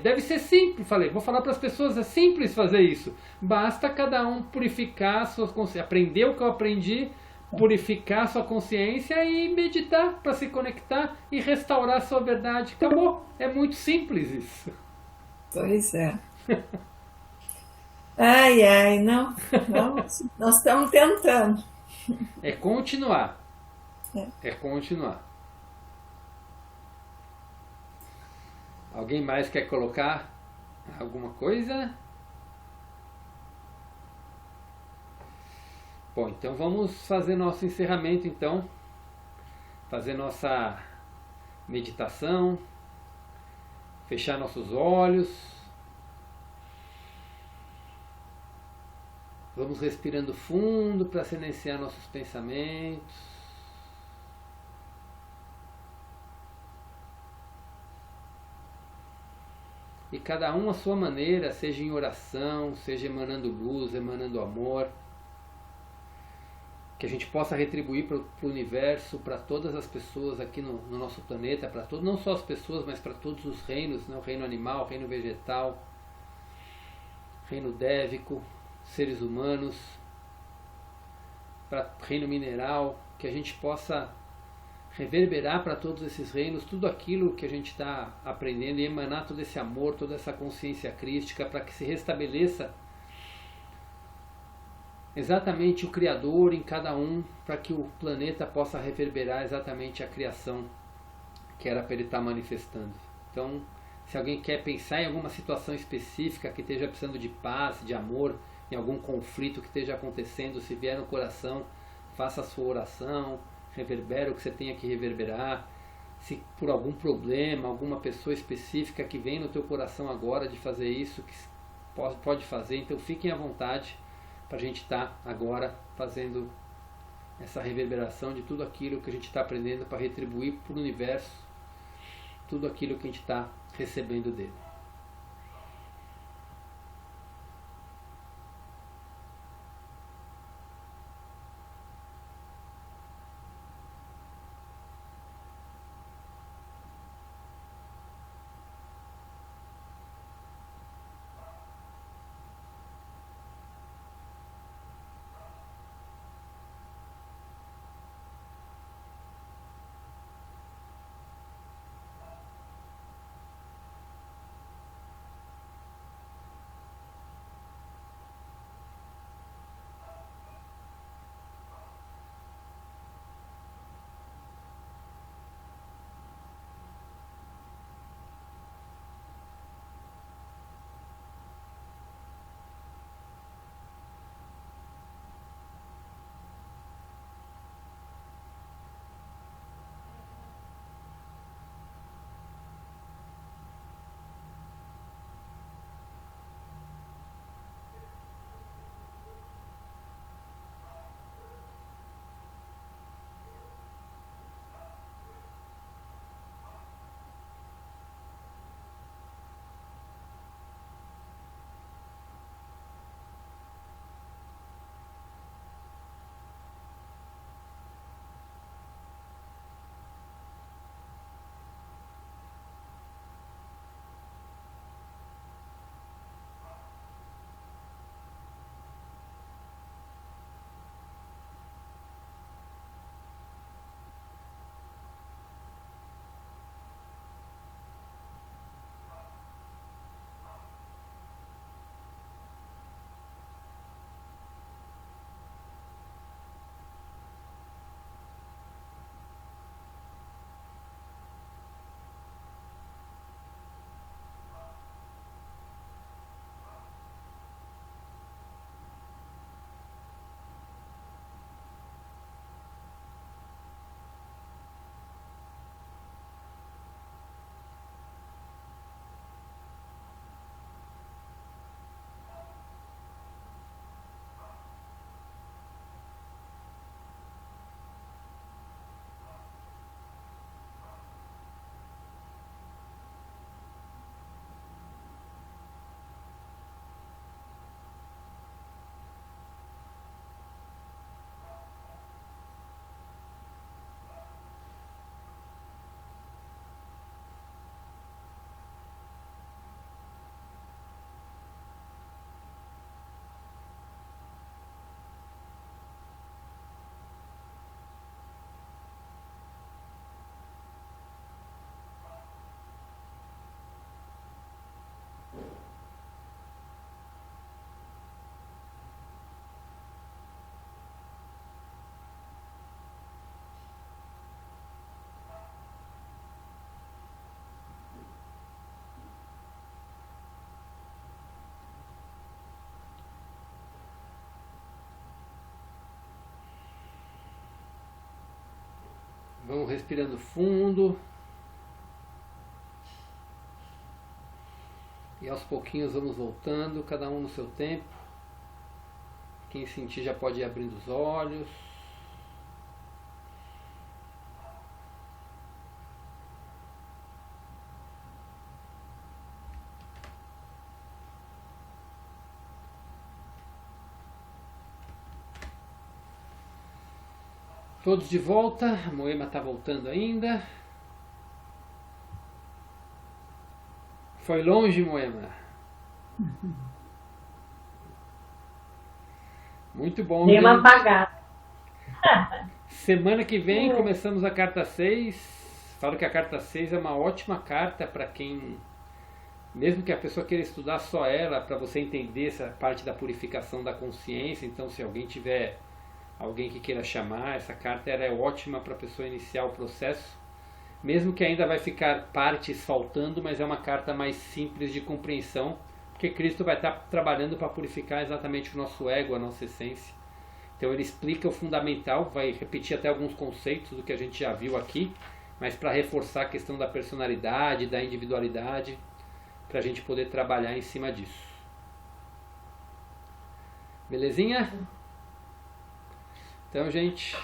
deve ser simples. Vou falar para as pessoas, é simples fazer isso. Basta cada um purificar a sua consciência, aprender o que eu aprendi, purificar a sua consciência e meditar para se conectar e restaurar a sua verdade. Acabou. É muito simples isso. Pois é. Ai, não. Nós estamos tentando. É continuar. É continuar. Alguém mais quer colocar alguma coisa? Bom, então vamos fazer nosso encerramento, então. Fazer nossa meditação. Fechar nossos olhos. Vamos respirando fundo para silenciar nossos pensamentos. E cada um à sua maneira, seja em oração, seja emanando luz, emanando amor. que a gente possa retribuir para o universo, para todas as pessoas aqui no nosso planeta, para todos, não só as pessoas, mas para todos os reinos, né? O reino animal, o reino vegetal, reino dévico, seres humanos, para reino mineral, que a gente possa reverberar para todos esses reinos tudo aquilo que a gente está aprendendo e emanar todo esse amor, toda essa consciência crística, para que se restabeleça exatamente o Criador em cada um, para que o planeta possa reverberar exatamente a criação que era para ele estar manifestando. Então, se alguém quer pensar em alguma situação específica que esteja precisando de paz, de amor, em algum conflito que esteja acontecendo, se vier no coração, faça a sua oração, reverbera o que você tenha que reverberar. Se por algum problema, alguma pessoa específica que vem no teu coração agora de fazer isso, que pode fazer, então fiquem à vontade para a gente estar agora fazendo essa reverberação de tudo aquilo que a gente está aprendendo para retribuir para o universo tudo aquilo que a gente está recebendo dele. Vamos respirando fundo. E aos pouquinhos vamos voltando, cada um no seu tempo. Quem sentir já pode ir abrindo os olhos. Todos de volta. A Moema está voltando ainda. Foi longe, Moema. Muito bom. Dei uma apagada. Semana que vem começamos a carta 6. Falo que a carta 6 é uma ótima carta para quem, mesmo que a pessoa queira estudar só ela, para você entender essa parte da purificação da consciência. Então, se alguém tiver alguém que queira chamar, essa carta ela é ótima para a pessoa iniciar o processo. Mesmo que ainda vai ficar partes faltando, mas é uma carta mais simples de compreensão, porque Cristo vai estar trabalhando para purificar exatamente o nosso ego, a nossa essência. Então ele explica o fundamental, vai repetir até alguns conceitos do que a gente já viu aqui, mas para reforçar a questão da personalidade, da individualidade, para a gente poder trabalhar em cima disso. Belezinha? Então, gente,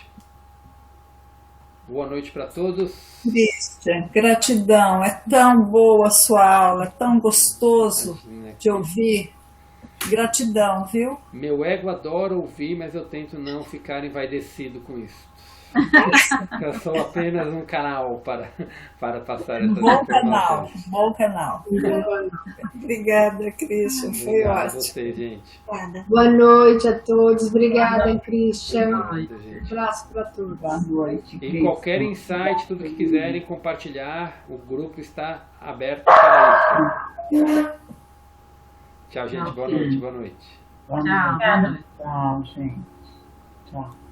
boa noite para todos. Christian, gratidão. É tão boa a sua aula, é tão gostoso de ouvir. Gratidão, viu? Meu ego adora ouvir, mas eu tento não ficar envaidecido com isso. Eu sou apenas um canal para passar essas informações. Bom canal. Obrigada, Christian. Foi Obrigado ótimo. a você, gente. Boa noite a todos. Obrigada, Christian. Boa noite, gente. Um abraço para todos. Boa noite. Em qualquer insight, tudo que quiserem compartilhar, o grupo está aberto para isso. Tchau, gente. Boa noite. Boa noite. Boa Tchau. noite. Tchau, gente. Tchau.